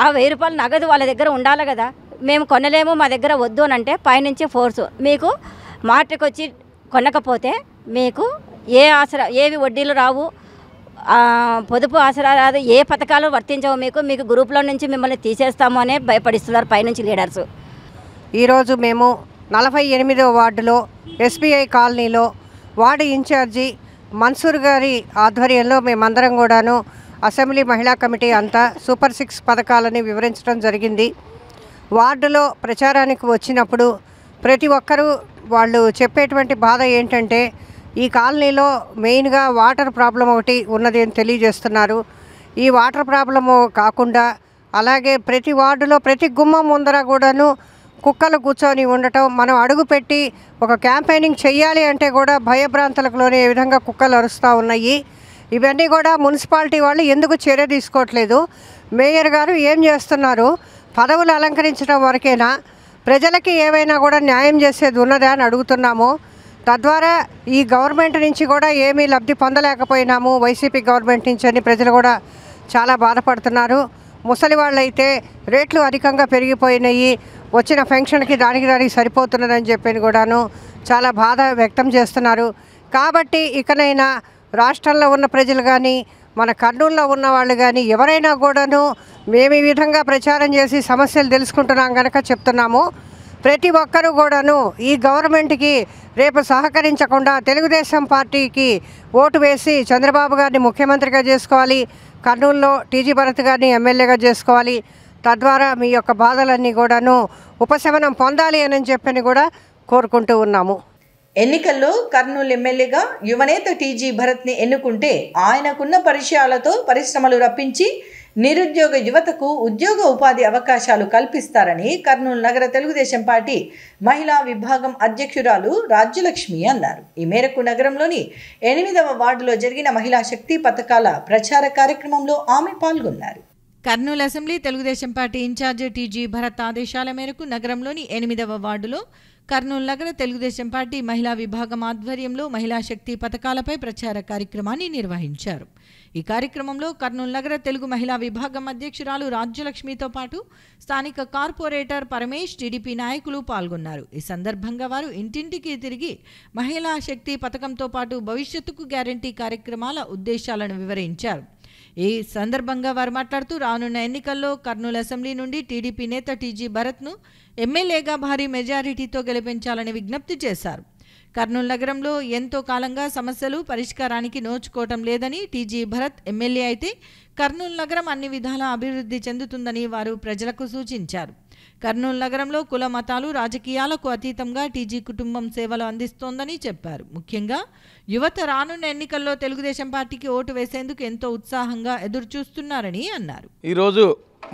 ఆ 1000 రూపాయలు నగదు వాళ్ళ దగ్గర ఉండాలి కదా. మేము కొనలేము, మా దగ్గర వద్దు అని అంటే పైనుంచి ఫోర్సు. మీకు మార్కెట్కి వచ్చి కొనకపోతే మీకు ఏవి వడ్డీలు రావు, పొదుపు ఆసరా రాదు, ఏ పథకాలు వర్తించవు, మీకు గ్రూప్లో నుంచి మిమ్మల్ని తీసేస్తాము అనే భయపడిస్తున్నారు పైనుంచి లీడర్స్. ఈరోజు మేము 48వ వార్డులో SBI కాలనీలో వార్డు ఇన్ఛార్జి మన్సూర్ గారి ఆధ్వర్యంలో మేమందరం కూడాను అసెంబ్లీ మహిళా కమిటీ అంతా సూపర్ 6 పథకాలని వివరించడం జరిగింది. వార్డులో ప్రచారానికి వచ్చినప్పుడు ప్రతి ఒక్కరూ వాళ్ళు చెప్పేటువంటి బాధ ఏంటంటే ఈ కాలనీలో మెయిన్గా వాటర్ ప్రాబ్లం ఒకటి ఉన్నది అని తెలియజేస్తున్నారు. ఈ వాటర్ ప్రాబ్లము కాకుండా అలాగే ప్రతి వార్డులో ప్రతి గుమ్మం ముందర కూడాను కుక్కలు కూర్చొని ఉండటం, మనం అడుగుపెట్టి ఒక క్యాంపెయినింగ్ చెయ్యాలి అంటే కూడా భయభ్రాంతులకు లోనే ఈ విధంగా కుక్కలు అరుస్తూ ఉన్నాయి. ఇవన్నీ కూడా మున్సిపాలిటీ వాళ్ళు ఎందుకు చర్య తీసుకోవట్లేదు? మేయర్ గారు ఏం చేస్తున్నారు? పదవులు అలంకరించడం వరకేనా? ప్రజలకి ఏమైనా కూడా న్యాయం చేసేది ఉన్నదా అని అడుగుతున్నాము. తద్వారా ఈ గవర్నమెంట్ నుంచి కూడా ఏమీ లబ్ధి పొందలేకపోయినాము వైసీపీ గవర్నమెంట్ నుంచి అని ప్రజలు కూడా చాలా బాధపడుతున్నారు. ముసలి వాళ్ళైతే రేట్లు అధికంగా పెరిగిపోయినాయి, వచ్చిన పెన్షన్కి దానికి సరిపోతున్నదని చెప్పి కూడాను చాలా బాధ వ్యక్తం చేస్తున్నారు. కాబట్టి ఇకనైనా రాష్ట్రంలో ఉన్న ప్రజలు కానీ మన కర్నూలులో ఉన్న వాళ్ళు కానీ ఎవరైనా కూడాను మేము ఈ విధంగా ప్రచారం చేసి సమస్యలు తెలుసుకుంటున్నాం కనుక చెప్తున్నాము. ప్రతి ఒక్కరూ కూడాను ఈ గవర్నమెంట్కి రేపు సహకరించకుండా తెలుగుదేశం పార్టీకి ఓటు వేసి చంద్రబాబు గారిని ముఖ్యమంత్రిగా చేసుకోవాలి, కర్నూలులో టీజీ భరత్ గారిని ఎమ్మెల్యేగా చేసుకోవాలి. తద్వారా మీ యొక్క బాధలన్నీ కూడాను ఉపశమనం పొందాలి అని చెప్పని కూడా కోరుకుంటూ ఉన్నాము. ఎన్నికల్లో కర్నూలు ఎమ్మెల్యేగా యువనేత టీజీ భరత్ని ఎన్నుకుంటే ఆయనకున్న పరిచయాలతో పరిశ్రమలు రప్పించి నిరుద్యోగ యువతకు ఉద్యోగ ఉపాధి అవకాశాలు కల్పిస్తారని కర్నూలు నగర తెలుగుదేశం పార్టీ మహిళా విభాగం అధ్యక్షురాలు రాజ్యలక్ష్మి అన్నారు. ఈ మేరకు నగరంలోని 8వ వార్డులో జరిగిన మహిళా శక్తి పథకాల ప్రచార కార్యక్రమంలో ఆమె పాల్గొన్నారు. Kurnool assembly Telugu Desam party incharge TG Bharat ఆదేశాల మేరకు నగరంలోని 8వ వార్డులో కర్నూలు నగర తెలుగుదేశం పార్టీ మహిళా విభాగం ఆధ్వర్యంలో మహిళా శక్తి పథకాలపై ప్రచార కార్యక్రమాన్ని నిర్వహించారు. ఈ కార్యక్రమంలో కర్నూలు నగర తెలుగు మహిళా విభాగం అధ్యక్షురాలు రాజ్యలక్ష్మితో పాటు స్థానిక కార్పొరేటర్ పరమేష్, టీడీపీ నాయకులు పాల్గొన్నారు. ఈ సందర్భంగా వారు ఇంటింటికి తిరిగి మహిళా శక్తి పథకంతో పాటు భవిష్యత్తుకు గ్యారంటీ కార్యక్రమాల ఉద్దేశాలను వివరించారు. ఈ సందర్భంగా వారు మాట్లాడుతూ రానున్న ఎన్నికల్లో కర్నూలు అసెంబ్లీ నుండి టీడీపీ నేత టీజీ భరత్ను ఎమ్మెల్యేగా భారీ మెజారిటీతో గెలిపించాలని విజ్ఞప్తి చేశారు. కర్నూలు నగరంలో ఎంతో కాలంగా సమస్యలు పరిష్కారానికి నోచుకోవటం లేదని టీజీ భరత్ ఎమ్మెల్యే అయితే కర్నూలు నగరం అన్ని విధాలా అభివృద్ధి చెందుతుందని వారు ప్రజలకు సూచించారు. కర్నూలు నగరంలో కుల మతాలు రాజకీయాలకు అతీతంగా టీజీ కుటుంబం సేవలు అందిస్తోందని చెప్పారు. ముఖ్యంగా యువత రానున్న ఎన్నికల్లో తెలుగుదేశం పార్టీకి ఓటు వేసేందుకు ఎంతో ఉత్సాహంగా ఎదురు చూస్తున్నారని అన్నారు. ఈరోజు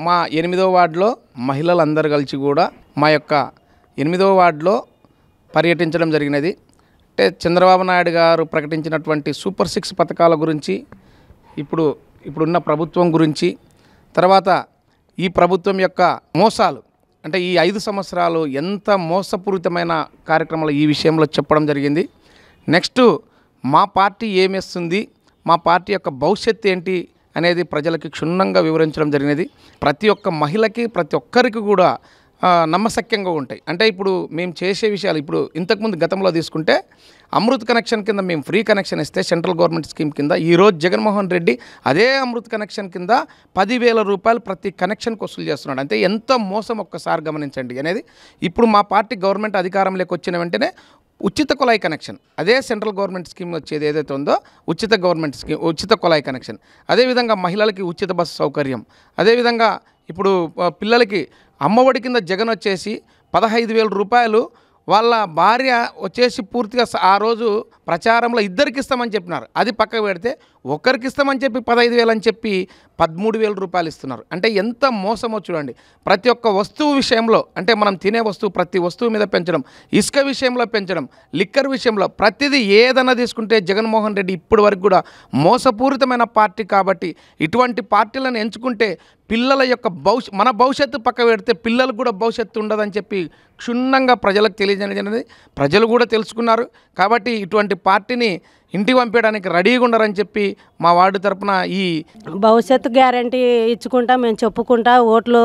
మా 8వ వార్డులో మహిళలందరూ కలిసి కూడా మా యొక్క 8వ వార్డులో పర్యటించడం జరిగినది. అంటే చంద్రబాబు నాయుడు గారు ప్రకటించినటువంటి సూపర్ 6 పథకాల గురించి, ఇప్పుడున్న ప్రభుత్వం గురించి, తర్వాత ఈ ప్రభుత్వం యొక్క మోసాలు, అంటే ఈ 5 సంవత్సరాలు ఎంత మోసపూరితమైన కార్యక్రమాలు ఈ విషయంలో చెప్పడం జరిగింది. నెక్స్ట్ మా పార్టీ ఏమేస్తుంది, మా పార్టీ యొక్క భవిష్యత్తు ఏంటి అనేది ప్రజలకి క్షుణ్ణంగా వివరించడం జరిగినది. ప్రతి ఒక్క మహిళకి ప్రతి ఒక్కరికి కూడా నమ్మశక్యంగా ఉంటాయి. అంటే ఇప్పుడు మేము చేసే విషయాలు, ఇప్పుడు ఇంతకుముందు గతంలో తీసుకుంటే అమృత్ కనెక్షన్ కింద మేము ఫ్రీ కనెక్షన్ ఇస్తే సెంట్రల్ గవర్నమెంట్ స్కీమ్ కింద ఈరోజు జగన్మోహన్ రెడ్డి అదే అమృత్ కనెక్షన్ కింద 10,000 రూపాయలు ప్రతి కనెక్షన్కి వసూలు చేస్తున్నాడు. అంటే ఎంత మోసం ఒక్కసారి గమనించండి అనేది. ఇప్పుడు మా పార్టీ గవర్నమెంట్ అధికారంలోకి వచ్చిన వెంటనే ఉచిత కుళాయి కనెక్షన్, అదే సెంట్రల్ గవర్నమెంట్ స్కీమ్ వచ్చేది ఏదైతే ఉందో ఉచిత కుళాయి కనెక్షన్, అదేవిధంగా మహిళలకి ఉచిత బస్సు సౌకర్యం, అదేవిధంగా ఇప్పుడు పిల్లలకి అమ్మఒడి కింద జగన్ వచ్చేసి 15,000 రూపాయలు వాళ్ళ భార్య వచ్చేసి పూర్తిగా ఆ రోజు ప్రచారంలో ఇద్దరికి ఇస్తామని చెప్పినారు. అది పక్కకు పెడితే ఒకరికి ఇస్తామని చెప్పి 15,000 అని చెప్పి 13,000 రూపాయలు ఇస్తున్నారు. అంటే ఎంత మోసమో చూడండి. ప్రతి ఒక్క వస్తువు విషయంలో, అంటే మనం తినే వస్తువు ప్రతి వస్తువు మీద పెంచడం, ఇసుక విషయంలో పెంచడం, లిక్కర్ విషయంలో ప్రతిదీ ఏదైనా తీసుకుంటే జగన్మోహన్ రెడ్డి ఇప్పటి వరకు కూడా మోసపూరితమైన పార్టీ. కాబట్టి ఇటువంటి పార్టీలను ఎంచుకుంటే పిల్లల యొక్క మన భవిష్యత్తు పక్క పెడితే పిల్లలకు కూడా భవిష్యత్తు ఉండదని చెప్పి క్షుణ్ణంగా ప్రజలకు తెలియజేయడం ప్రజలు కూడా తెలుసుకున్నారు. కాబట్టి ఇటువంటి పార్టీని ఇంటికి పంపించడానికి రెడీగా ఉండరని చెప్పి మా వార్డు తరపున ఈ భవిష్యత్తు గ్యారంటీ ఇచ్చుకుంటా మేము చెప్పుకుంటా ఓట్లు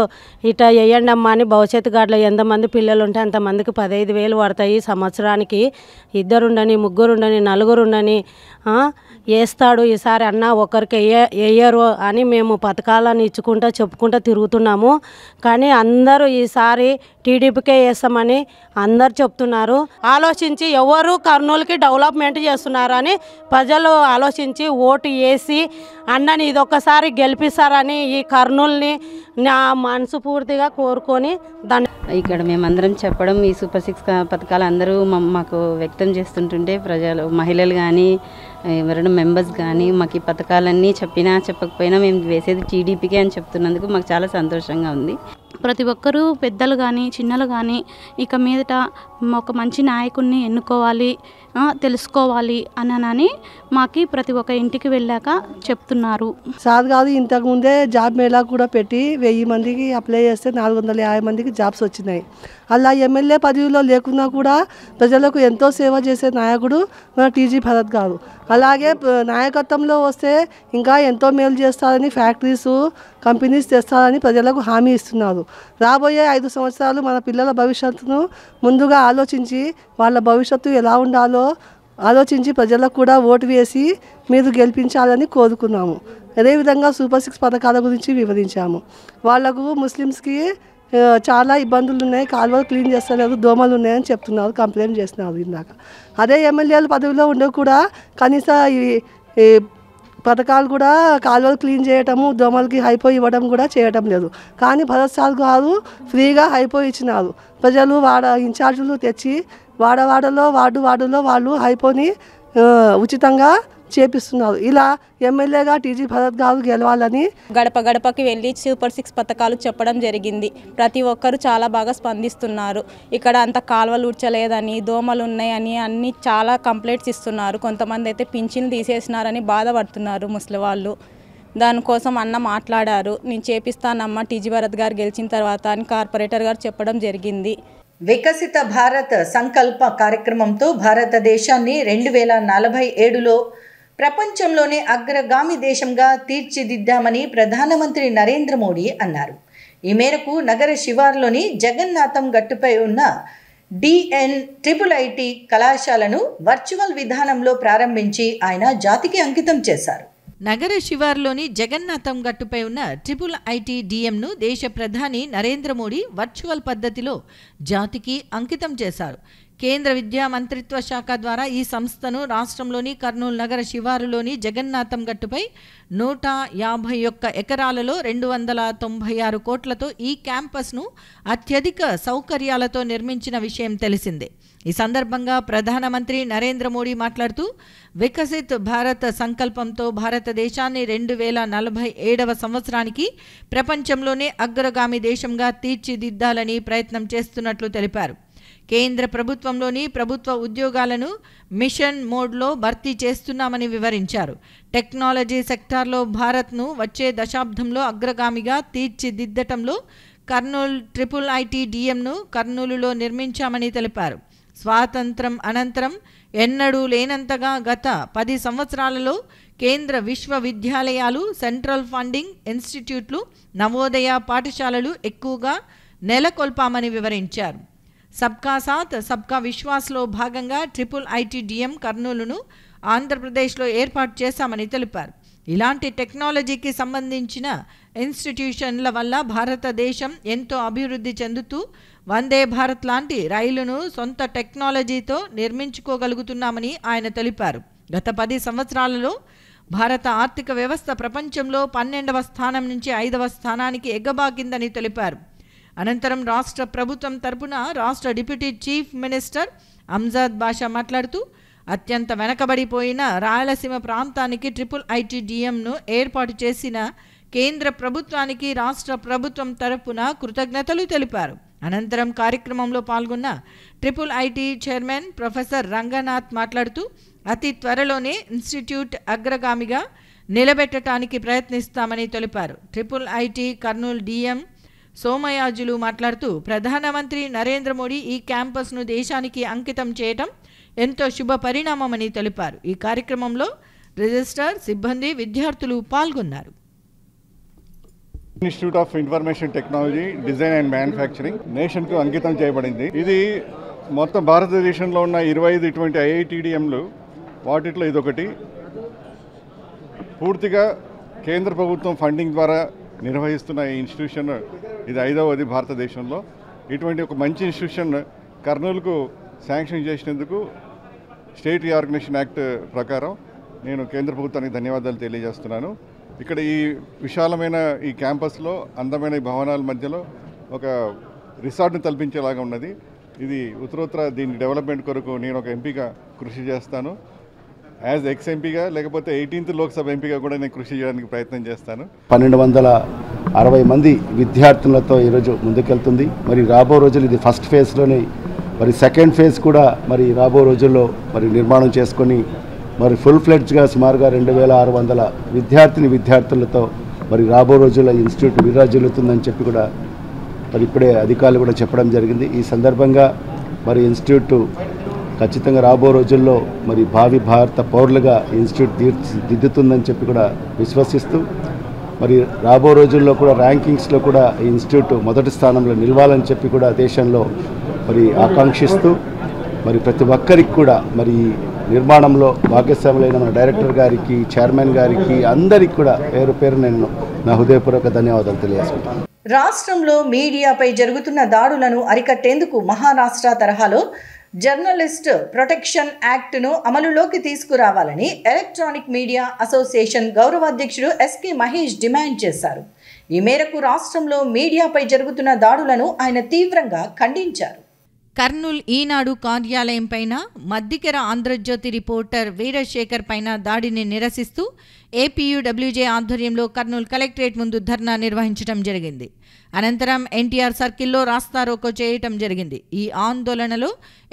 ఇట్లా వేయండి అమ్మా అని భవిష్యత్తు గార్డులో ఎంతమంది పిల్లలు ఉంటే అంతమందికి 15,000 పడతాయి సంవత్సరానికి. 2 ఉండని 3 ఉండని 4 ఉండని వేస్తాడు ఈసారి అన్న, ఒకరికి వేయరు అని మేము పథకాలను ఇచ్చుకుంటా చెప్పుకుంటా తిరుగుతున్నాము. కానీ అందరూ ఈసారి టీడీపీకే వేస్తామని అందరు చెప్తున్నారు. ఆలోచించి ఎవరు కర్నూలుకి డెవలప్మెంట్ చేస్తున్నారని ప్రజలు ఆలోచించి ఓటు వేసి అన్నని ఇదొక్కసారి గెలిపిస్తారని ఈ కర్నూలుని నా మనసు పూర్తిగా కోరుకొని ఇక్కడ మేమందరం చెప్పడం, ఈ సూపర్ 6 పథకాలు అందరూ మాకు వ్యక్తం చేస్తుంటుంటే ప్రజలు, మహిళలు కానీ ఎవరైనా మెంబర్స్ కానీ మాకు ఈ పథకాలన్నీ చెప్పినా చెప్పకపోయినా మేము వేసేది టీడీపీకే అని చెప్తున్నందుకు మాకు చాలా సంతోషంగా ఉంది. ప్రతి ఒక్కరూ పెద్దలు కానీ చిన్నలు కానీ ఇక మీదట ఒక మంచి నాయకుడిని ఎన్నుకోవాలి, తెలుసుకోవాలి అని మాకు ప్రతి ఒక్క ఇంటికి వెళ్ళాక చెప్తున్నారు. సార్ కాదు, ఇంతకుముందే జాబ్ మేళా కూడా పెట్టి 1000 మందికి అప్లై చేస్తే 450 మందికి జాబ్స్ వచ్చినాయి. అలా ఎమ్మెల్యే పదవిలో లేకున్నా కూడా ప్రజలకు ఎంతో సేవ చేసే నాయకుడు మన టీజీ భరత్ గారు. అలాగే నాయకత్వంలో వస్తే ఇంకా ఎంతో మేలు చేస్తారని, ఫ్యాక్టరీస్ కంపెనీస్ తెస్తారని ప్రజలకు హామీ ఇస్తున్నారు. రాబోయే 5 సంవత్సరాలు మన పిల్లల భవిష్యత్తును ముందుగా ఆలోచించి వాళ్ళ భవిష్యత్తు ఎలా ఉండాలో ఆలోచించి ప్రజలకు కూడా ఓటు వేసి మీరు గెలిపించాలని కోరుకున్నాము. అదేవిధంగా సూపర్ 6 పథకాల గురించి వివరించాము. వాళ్లకు ముస్లిమ్స్కి చాలా ఇబ్బందులు ఉన్నాయి, కాలువలు క్లీన్ చేస్తలేదు, దోమలు ఉన్నాయని చెప్తున్నారు, కంప్లైంట్ చేస్తున్నారు ఇందాక. అదే ఎమ్మెల్యేల పదవిలో ఉండే కూడా కనీస ఈ పథకాలు కూడా కాలువలు క్లీన్ చేయటము, దోమలకి హైపో ఇవ్వడం కూడా చేయటం లేదు. కానీ భరత్ సార్ గారు ఫ్రీగా హైపో ఇచ్చినారు. ప్రజలు ఇన్ఛార్జీలు తెచ్చి వార్డులో వాళ్ళు హైపోని ఉచితంగా చేపిస్తున్నారు. ఇలా ఎమ్మెల్యేగా టీజీ భరత్ గారు గెలవాలని గడప గడపకి వెళ్ళి సూపర్ 6 పథకాలు చెప్పడం జరిగింది. ప్రతి ఒక్కరు చాలా బాగా స్పందిస్తున్నారు. ఇక్కడ అంత కాలువలు ఉడ్చలేదని, దోమలు ఉన్నాయని అన్ని చాలా కంప్లైంట్స్ ఇస్తున్నారు. కొంతమంది అయితే పింఛన్లు తీసేసినారని బాధపడుతున్నారు ముసలి వాళ్ళు. దానికోసం అన్న మాట్లాడారు, నేను చేపిస్తానమ్మా టీజీ భరత్ గారు గెలిచిన తర్వాత అని కార్పొరేటర్ గారు చెప్పడం జరిగింది. వికసిత భారత్ సంకల్ప కార్యక్రమంతో భారతదేశాన్ని 2047లో ప్రపంచంలోనే అగ్రగామి దేశంగా తీర్చిదిద్దామని ప్రధానమంత్రి నరేంద్ర మోడీ అన్నారు. ఈ మేరకు నగర శివార్లోని జగన్నాథం గట్టుపై ఉన్న DNIIT కళాశాలను వర్చువల్ విధానంలో ప్రారంభించి ఆయన జాతికి అంకితం చేశారు. నగర శివార్లోని జగన్నాథం గట్టుపై ఉన్న IIIT DMను దేశ ప్రధాని నరేంద్ర మోడీ వర్చువల్ పద్ధతిలో జాతికి అంకితం చేశారు. కేంద్ర విద్యా మంత్రిత్వ శాఖ ద్వారా ఈ సంస్థను రాష్ట్రంలోని కర్నూలు నగర శివారులోని జగన్నాథం గట్టుపై 151 ఎకరాలలో 296 కోట్లతో ఈ క్యాంపస్ను అత్యధిక సౌకర్యాలతో నిర్మించిన విషయం తెలిసిందే. ఈ సందర్భంగా ప్రధానమంత్రి నరేంద్ర మోడీ మాట్లాడుతూ వికసిత్ భారత్ సంకల్పంతో భారతదేశాన్ని 2047వ సంవత్సరానికి ప్రపంచంలోనే అగ్రగామి దేశంగా తీర్చిదిద్దాలని ప్రయత్నం చేస్తున్నట్లు తెలిపారు. కేంద్ర ప్రభుత్వంలోని ప్రభుత్వ ఉద్యోగాలను మిషన్ మోడ్లో భర్తీ చేస్తున్నామని వివరించారు. టెక్నాలజీ సెక్టార్లో భారత్ను వచ్చే దశాబ్దంలో అగ్రగామిగా తీర్చిదిద్దటంలో కర్నూలు IIITDMను కర్నూలులో నిర్మించామని తెలిపారు. స్వాతంత్రం అనంతరం ఎన్నడూ లేనంతగా గత 10 సంవత్సరాలలో కేంద్ర విశ్వవిద్యాలయాలు, సెంట్రల్ ఫండింగ్ ఇన్స్టిట్యూట్లు, నవోదయ పాఠశాలలు ఎక్కువగా నెలకొల్పామని వివరించారు. సబ్కా సాత్ సబ్కా విశ్వాస్లో భాగంగా IIITDM కర్నూలును ఆంధ్రప్రదేశ్లో ఏర్పాటు చేశామని తెలిపారు. ఇలాంటి టెక్నాలజీకి సంబంధించిన ఇన్స్టిట్యూషన్ల వల్ల భారతదేశం ఎంతో అభివృద్ధి చెందుతూ వందే భారత్ లాంటి రైలును సొంత టెక్నాలజీతో నిర్మించుకోగలుగుతున్నామని ఆయన తెలిపారు. గత 10 సంవత్సరాలలో భారత ఆర్థిక వ్యవస్థ ప్రపంచంలో 12వ స్థానం నుంచి 5వ స్థానానికి ఎగబాకిందని తెలిపారు. అనంతరం రాష్ట్ర ప్రభుత్వం తరపున రాష్ట్ర డిప్యూటీ చీఫ్ మినిస్టర్ అంజాద్ బాషా మాట్లాడుతూ అత్యంత వెనకబడిపోయిన రాయలసీమ ప్రాంతానికి IIITDMను ఏర్పాటు చేసిన కేంద్ర ప్రభుత్వానికి రాష్ట్ర ప్రభుత్వం తరపున కృతజ్ఞతలు తెలిపారు. అనంతరం కార్యక్రమంలో పాల్గొన్న IIIT చైర్మన్ ప్రొఫెసర్ రంగనాథ్ మాట్లాడుతూ అతి త్వరలోనే ఇన్స్టిట్యూట్ అగ్రగామిగా నిలబెట్టడానికి ప్రయత్నిస్తామని తెలిపారు. IIIT కర్నూలు DM సోమయాజులు మాట్లాడుతూ ప్రధానమంత్రి నరేంద్ర మోడీ ఈ క్యాంపస్ను దేశానికి అంకితం చేయటం ఎంతో శుభ పరిణామమని తెలిపారు. ఈ కార్యక్రమంలో రిజిస్ట్రార్, సిబ్బంది, విద్యార్థులు పాల్గొన్నారు. Institute of information technology, design and manufacturing నేషన్కు అంకితం చేయబడింది. ఇది మొత్తం భారతదేశంలో ఉన్న 25 ఇటువంటి IITDMలు వాటిలో ఇదొకటి. పూర్తిగా కేంద్ర ప్రభుత్వం ఫండింగ్ ద్వారా నిర్వహిస్తున్న ఈ ఇన్స్టిట్యూషన్ ఇది 5వది భారతదేశంలో. ఇటువంటి ఒక మంచి ఇన్స్టిట్యూషన్ కర్నూలుకు శాంక్షన్ చేసినందుకు స్టేట్ రీఆర్గనైజేషన్ యాక్ట్ ప్రకారం నేను కేంద్ర ప్రభుత్వానికి ధన్యవాదాలు తెలియజేస్తున్నాను. ఇక్కడ ఈ విశాలమైన ఈ క్యాంపస్లో అందమైన ఈ భవనాల మధ్యలో ఒక రిసార్ట్ని తలపించేలాగా ఉన్నది. ఇది ఉత్తరోత్తర దీని డెవలప్మెంట్ కొరకు నేను ఒక ఎంపీగా కృషి చేస్తాను. యాజ్ ఎక్స్ ఎంపీగా లేకపోతే 18th లోక్సభ ఎంపీగా కూడా నేను కృషి చేయడానికి ప్రయత్నం చేస్తాను. 1260 మంది విద్యార్థులతో ఈరోజు ముందుకెళ్తుంది. మరి రాబో రోజులు ఇది ఫస్ట్ ఫేజ్లోనే, మరి సెకండ్ ఫేజ్ కూడా మరి రాబో రోజుల్లో మరి నిర్మాణం చేసుకొని మరి ఫుల్ ఫ్లెడ్జ్గా సుమారుగా 2600 విద్యార్థులతో మరి రాబో రోజుల్లో ఇన్స్టిట్యూట్ విరాజిల్లుతుందని చెప్పి కూడా మరి ఇప్పుడే అధికారులు కూడా చెప్పడం జరిగింది. ఈ సందర్భంగా మరి ఇన్స్టిట్యూట్ ఖచ్చితంగా రాబో రోజుల్లో మరి భావి భారత పౌరులుగా ఇన్స్టిట్యూట్ తీర్చిదిద్దుతుందని చెప్పి కూడా విశ్వసిస్తూ మరి రాబో రోజుల్లో కూడా ర్యాంకింగ్స్లో కూడా ఈ ఇన్స్టిట్యూట్ మొదటి స్థానంలో నిలవాలని చెప్పి కూడా దేశంలో మరి ఆకాంక్షిస్తూ మరి ప్రతి ఒక్కరికి కూడా మరి నిర్మాణంలో భాగస్వాములైన మన డైరెక్టర్ గారికి, చైర్మన్ గారికి, అందరికి కూడా పేరు పేరు నేను నా హృదయపూర్వక ధన్యవాదాలు తెలియజేసుకుంటాను. రాష్ట్రంలో మీడియాపై జరుగుతున్న దాడులను అరికట్టేందుకు మహారాష్ట్ర తరహాలో జర్నలిస్ట్ ప్రొటెక్షన్ యాక్ట్ను అమలులోకి తీసుకురావాలని ఎలక్ట్రానిక్ మీడియా అసోసియేషన్ గౌరవాధ్యక్షుడు SK మహేష్ డిమాండ్ చేశారు. ఈ మేరకు రాష్ట్రంలో మీడియాపై జరుగుతున్న దాడులను ఆయన తీవ్రంగా ఖండించారు. కర్నూలు ఈనాడు కార్యాలయం పైన మద్దికెర ఆంధ్రజ్యోతి రిపోర్టర్ వీరశేఖర్ పైన దాడిని నిరసిస్తూ APUWJ ఆధ్వర్యంలో కర్నూలు కలెక్టరేట్ ముందు ధర్నా నిర్వహించడం జరిగింది. అనంతరం NTR సర్కిల్లో రాస్తారోకో చేయటం జరిగింది. ఈ ఆందోళనలో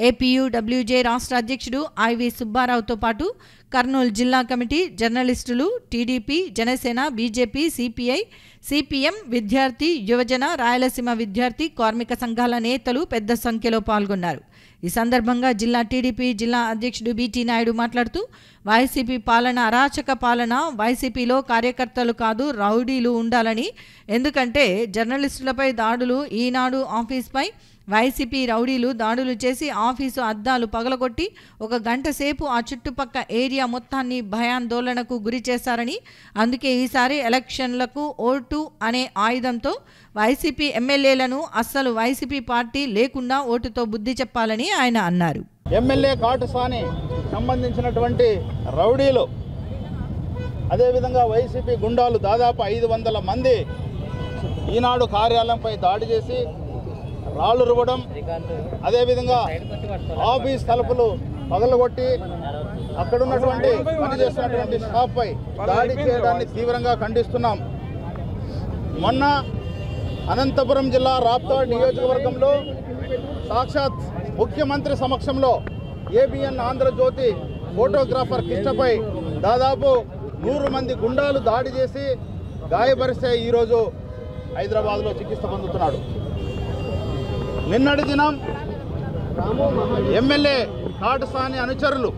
APUWJ రాష్ట్ర అధ్యక్షుడు IV సుబ్బారావుతో పాటు కర్నూలు జిల్లా కమిటీ, జర్నలిస్టులు, TDP, Janasena, BJP, CPI, CPM, విద్యార్థి, యువజన, రాయలసీమ విద్యార్థి, కార్మిక సంఘాల నేతలు పెద్ద సంఖ్యలో పాల్గొన్నారు. ఈ సందర్భంగా జిల్లా TDP జిల్లా అధ్యక్షుడు BT నాయుడు మాట్లాడుతూ వైసీపీ పాలన అరాచక పాలన, వైసీపీలో కార్యకర్తలు కాదు రౌడీలు ఉండాలని, ఎందుకంటే జర్నలిస్టులపై దాడులు, ఈనాడు ఆఫీస్పై వైసీపీ రౌడీలు దాడులు చేసి ఆఫీసు అద్దాలు పగలగొట్టి 1 గంట సేపు ఆ చుట్టుపక్క ఏరియా మొత్తాన్ని భయాందోళనకు గురి చేశారని, అందుకే ఈసారి ఎలక్షన్లకు ఓటు అనే ఆయుధంతో వైసీపీ ఎమ్మెల్యేలను అస్సలు వైసీపీ పార్టీ లేకుండా ఓటుతో బుద్ధి చెప్పాలని ఆయన అన్నారు. ఎమ్మెల్యే కాటుసాని సంబంధించినటువంటి రౌడీలు, అదేవిధంగా వైసీపీ గుండాలు దాదాపు 500 మంది ఈనాడు కార్యాలయంపై దాడి చేసి రాళ్ళు రువ్వడం, అదేవిధంగా ఆఫీస్ తలుపులు పగలగొట్టి అక్కడున్నటువంటి పనిచేస్తున్నటువంటి స్టాఫ్పై దాడి చేయడాన్ని తీవ్రంగా ఖండిస్తున్నాం. మొన్న అనంతపురం జిల్లా రాప్తాడ్ నియోజకవర్గంలో సాక్షాత్ ముఖ్యమంత్రి సమక్షంలో ఏబిఎన్ ఆంధ్రజ్యోతి ఫోటోగ్రాఫర్ కిష్టపై దాదాపు 100 మంది గుండాలు దాడి చేసి గాయపరిస్తే ఈరోజు హైదరాబాద్లో చికిత్స పొందుతున్నాడు. నిన్నటి దినం ఎమ్మెల్యే కాటుసాని అనుచరులు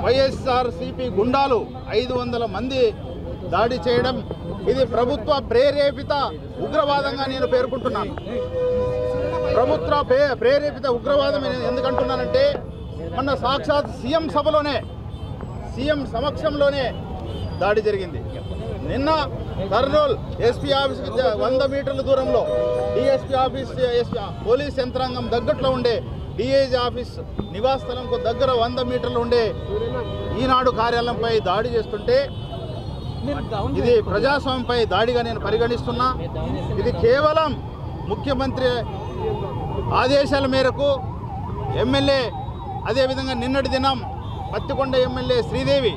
వైఎస్ఆర్సీపీ గుండాలు 500 మంది దాడి చేయడం ఇది ప్రభుత్వ ప్రేరేపిత ఉగ్రవాదంగా నేను పేర్కొంటున్నాను. ప్రభుత్వ ప్రేరేపిత ఉగ్రవాదం ఎందుకంటున్నానంటే మొన్న సాక్షాత్ సీఎం సభలోనే, సీఎం సమక్షంలోనే దాడి జరిగింది. నిన్న కర్నూలు ఎస్పీ ఆఫీస్కి 100 మీటర్ల దూరంలో డిఎస్పీ ఆఫీస్, పోలీస్ యంత్రాంగం దగ్గరలో ఉండే డిఐజీ ఆఫీస్ నివాస స్థలంకు దగ్గర 100 మీటర్లు ఉండే ఈనాడు కార్యాలయంపై దాడి చేస్తుంటే ఇది ప్రజాస్వామ్యంపై దాడిగా నేను పరిగణిస్తున్నా. ఇది కేవలం ముఖ్యమంత్రి ఆదేశాల మేరకు ఎమ్మెల్యే, అదేవిధంగా నిన్నటి దినం పత్తికొండ ఎమ్మెల్యే శ్రీదేవి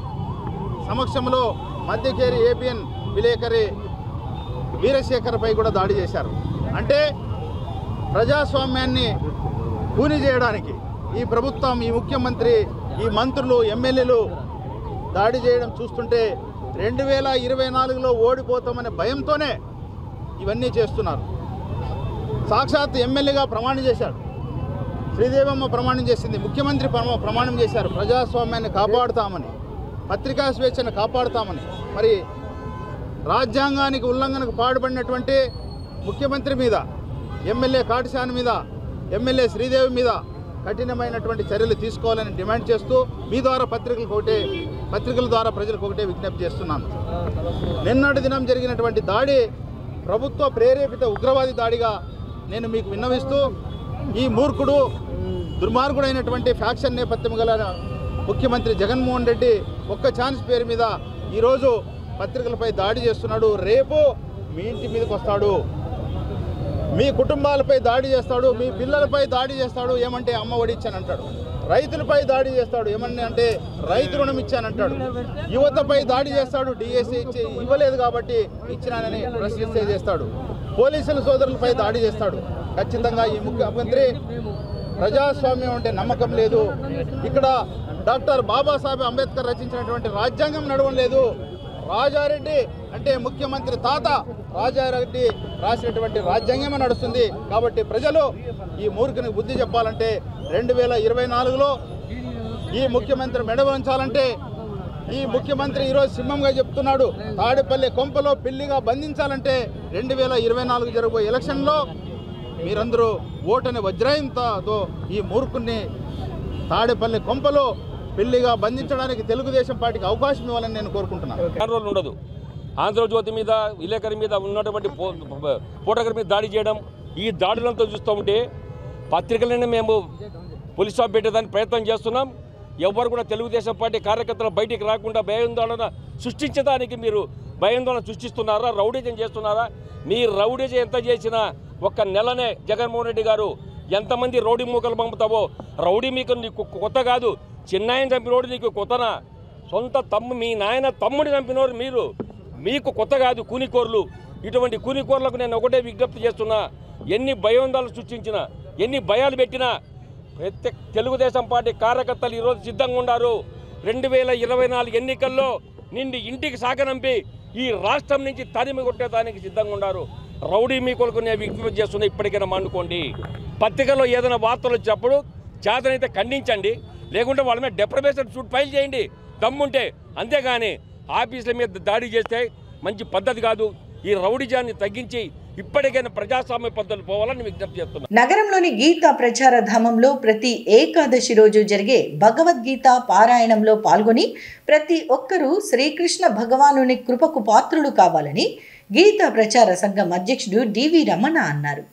సమక్షంలో మధ్యకేరి ఏబిఎన్ విలేకరి వీరశేఖర్పై కూడా దాడి చేశారు. అంటే ప్రజాస్వామ్యాన్ని కూని చేయడానికి ఈ ప్రభుత్వం, ఈ ముఖ్యమంత్రి, ఈ మంత్రులు, ఎమ్మెల్యేలు దాడి చేయడం చూస్తుంటే 2024లో ఓడిపోతామనే భయంతోనే ఇవన్నీ చేస్తున్నారు. సాక్షాత్ ఎమ్మెల్యేగా ప్రమాణం చేశాడు, శ్రీదేవమ్మ ప్రమాణం చేసింది, ముఖ్యమంత్రి ప్రమాణం చేశారు ప్రజాస్వామ్యాన్ని కాపాడుతామని, పత్రికా స్వేచ్ఛను కాపాడుతామని. మరి రాజ్యాంగానికి ఉల్లంఘనకు పాటుపడినటువంటి ముఖ్యమంత్రి మీద, ఎమ్మెల్యే కాటుసాని మీద, ఎమ్మెల్యే శ్రీదేవి మీద కఠినమైనటువంటి చర్యలు తీసుకోవాలని డిమాండ్ చేస్తూ మీ ద్వారా పత్రికల ద్వారా ప్రజలకు ఒకటే విజ్ఞప్తి చేస్తున్నాను. నిన్నటి దినం జరిగినటువంటి దాడి ప్రభుత్వ ప్రేరేపిత ఉగ్రవాది దాడిగా నేను మీకు విన్నవిస్తూ, ఈ మూర్ఖుడు, దుర్మార్గుడైనటువంటి ఫ్యాక్షన్ నేపథ్యం గల ముఖ్యమంత్రి జగన్మోహన్ రెడ్డి ఒక్క ఛాన్స్ పేరు మీద ఈరోజు పత్రికలపై దాడి చేస్తున్నాడు. రేపు మీ ఇంటి మీదకి వస్తాడు, మీ కుటుంబాలపై దాడి చేస్తాడు, మీ పిల్లలపై దాడి చేస్తాడు. ఏమంటే అమ్మ ఒడి ఇచ్చానంటాడు. రైతులపై దాడి చేస్తాడు, ఏమన్నా అంటే రైతు రుణం ఇచ్చానంటాడు. యువతపై దాడి చేస్తాడు, డిఎస్సీ ఇవ్వలేదు కాబట్టి ఇచ్చినానని ప్రశ్నిస్తే చేస్తాడు. పోలీసుల సోదరులపై దాడి చేస్తాడు. ఖచ్చితంగా ఈ ముఖ్యమంత్రి ప్రజాస్వామ్యం అంటే నమ్మకం లేదు. ఇక్కడ డాక్టర్ బాబాసాహెబ్ అంబేద్కర్ రచించినటువంటి రాజ్యాంగం నడవడం లేదు. రాజారెడ్డి అంటే ముఖ్యమంత్రి తాత రాజారెడ్డి రాసినటువంటి రాజ్యాంగమే నడుస్తుంది. కాబట్టి ప్రజలు ఈ మూర్ఖుని బుద్ధి చెప్పాలంటే 2024లో ఈ ముఖ్యమంత్రి మెడవంచాలంటే, ఈ ముఖ్యమంత్రి ఈరోజు సింహంగా చెప్తున్నాడు, తాడేపల్లి కొంపలో పిల్లిగా బంధించాలంటే 2024 జరగబోయే ఎలక్షన్లో మీరందరూ ఓటని వజ్రాయంతో ఈ మూర్ఖుని తాడేపల్లి కొంపలో పిల్లిగా బంధించడానికి తెలుగుదేశం పార్టీకి అవకాశం ఇవ్వాలని నేను కోరుకుంటున్నాను. ఉండదు. ఆంధ్రజ్యోతి మీద, విలేకరి మీద ఉన్నటువంటి ఫోటోగ్రఫీ మీద దాడి చేయడం, ఈ దాడులంతా చూస్తూ ఉంటే పత్రికలనే మేము పోలీస్ స్టాప్ పెట్టేదానికి ప్రయత్నం చేస్తున్నాం. ఎవరు కూడా తెలుగుదేశం పార్టీ కార్యకర్తలు బయటికి రాకుండా భయాందోళన సృష్టించడానికి మీరు భయాందోళన సృష్టిస్తున్నారా, రౌడీజం చేస్తున్నారా? మీ రౌడీజం ఎంత చేసినా ఒక్క నెలనే జగన్మోహన్ రెడ్డి గారు ఎంతమంది రౌడీ మూకలు పంపుతావో, రౌడీ మీకు నీకు కొత్త కాదు. చిన్నాయన చంపినోడు నీకు కొత్తనా? సొంత మీ నాయన తమ్ముడిని చంపినోడు మీరు, మీకు కొత్త కాదు కూనికోర్లు. ఇటువంటి కూనికోర్లకు నేను ఒకటే విజ్ఞప్తి చేస్తున్నా, ఎన్ని భయోందాలు సృష్టించినా, ఎన్ని భయాలు పెట్టినా ప్రతి తెలుగుదేశం పార్టీ కార్యకర్తలు ఈరోజు సిద్ధంగా ఉన్నారు. 2024 ఎన్నికల్లో నిండి ఇంటికి సాగనంపి ఈ రాష్ట్రం నుంచి తరిమి కొట్టేదానికి సిద్ధంగా ఉన్నారు. రౌడీ మీకులకు నేను విజ్ఞప్తి చేస్తున్నా, ఇప్పటికైనా మానుకోండి. పత్రికల్లో ఏదైనా వార్తలు వచ్చినప్పుడు చేతనైతే ఖండించండి, లేకుంటే వాళ్ళ మీద డెప్రవేషన్ సూట్ ఫైల్ చేయండి దమ్ముంటే. అంతేగాని ఆఫీసుల మీద దాడి చేస్తే మంచి పద్ధతి కాదు. ఈ రౌడిజాన్ని తగ్గించి ఇప్పటికైనా ప్రజాస్వామ్య పద్ధతులు పోవాలని విజ్ఞప్తి చేస్తున్నాను. నగరంలోని గీతా ప్రచార ధామంలో ప్రతి ఏకాదశి రోజు జరిగే భగవద్గీత పారాయణంలో పాల్గొని ప్రతి ఒక్కరూ శ్రీకృష్ణ భగవానుని కృపకు పాత్రులు కావాలని గీతా ప్రచార సంఘం అధ్యక్షుడు డివి రమణ అన్నారు.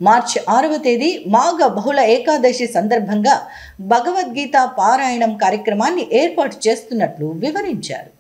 మార్చి 6వ తేదీ మాఘ బహుళ ఏకాదశి సందర్భంగా భగవద్గీత పారాయణం కార్యక్రమాన్ని ఏర్పాటు చేస్తున్నట్లు వివరించారు.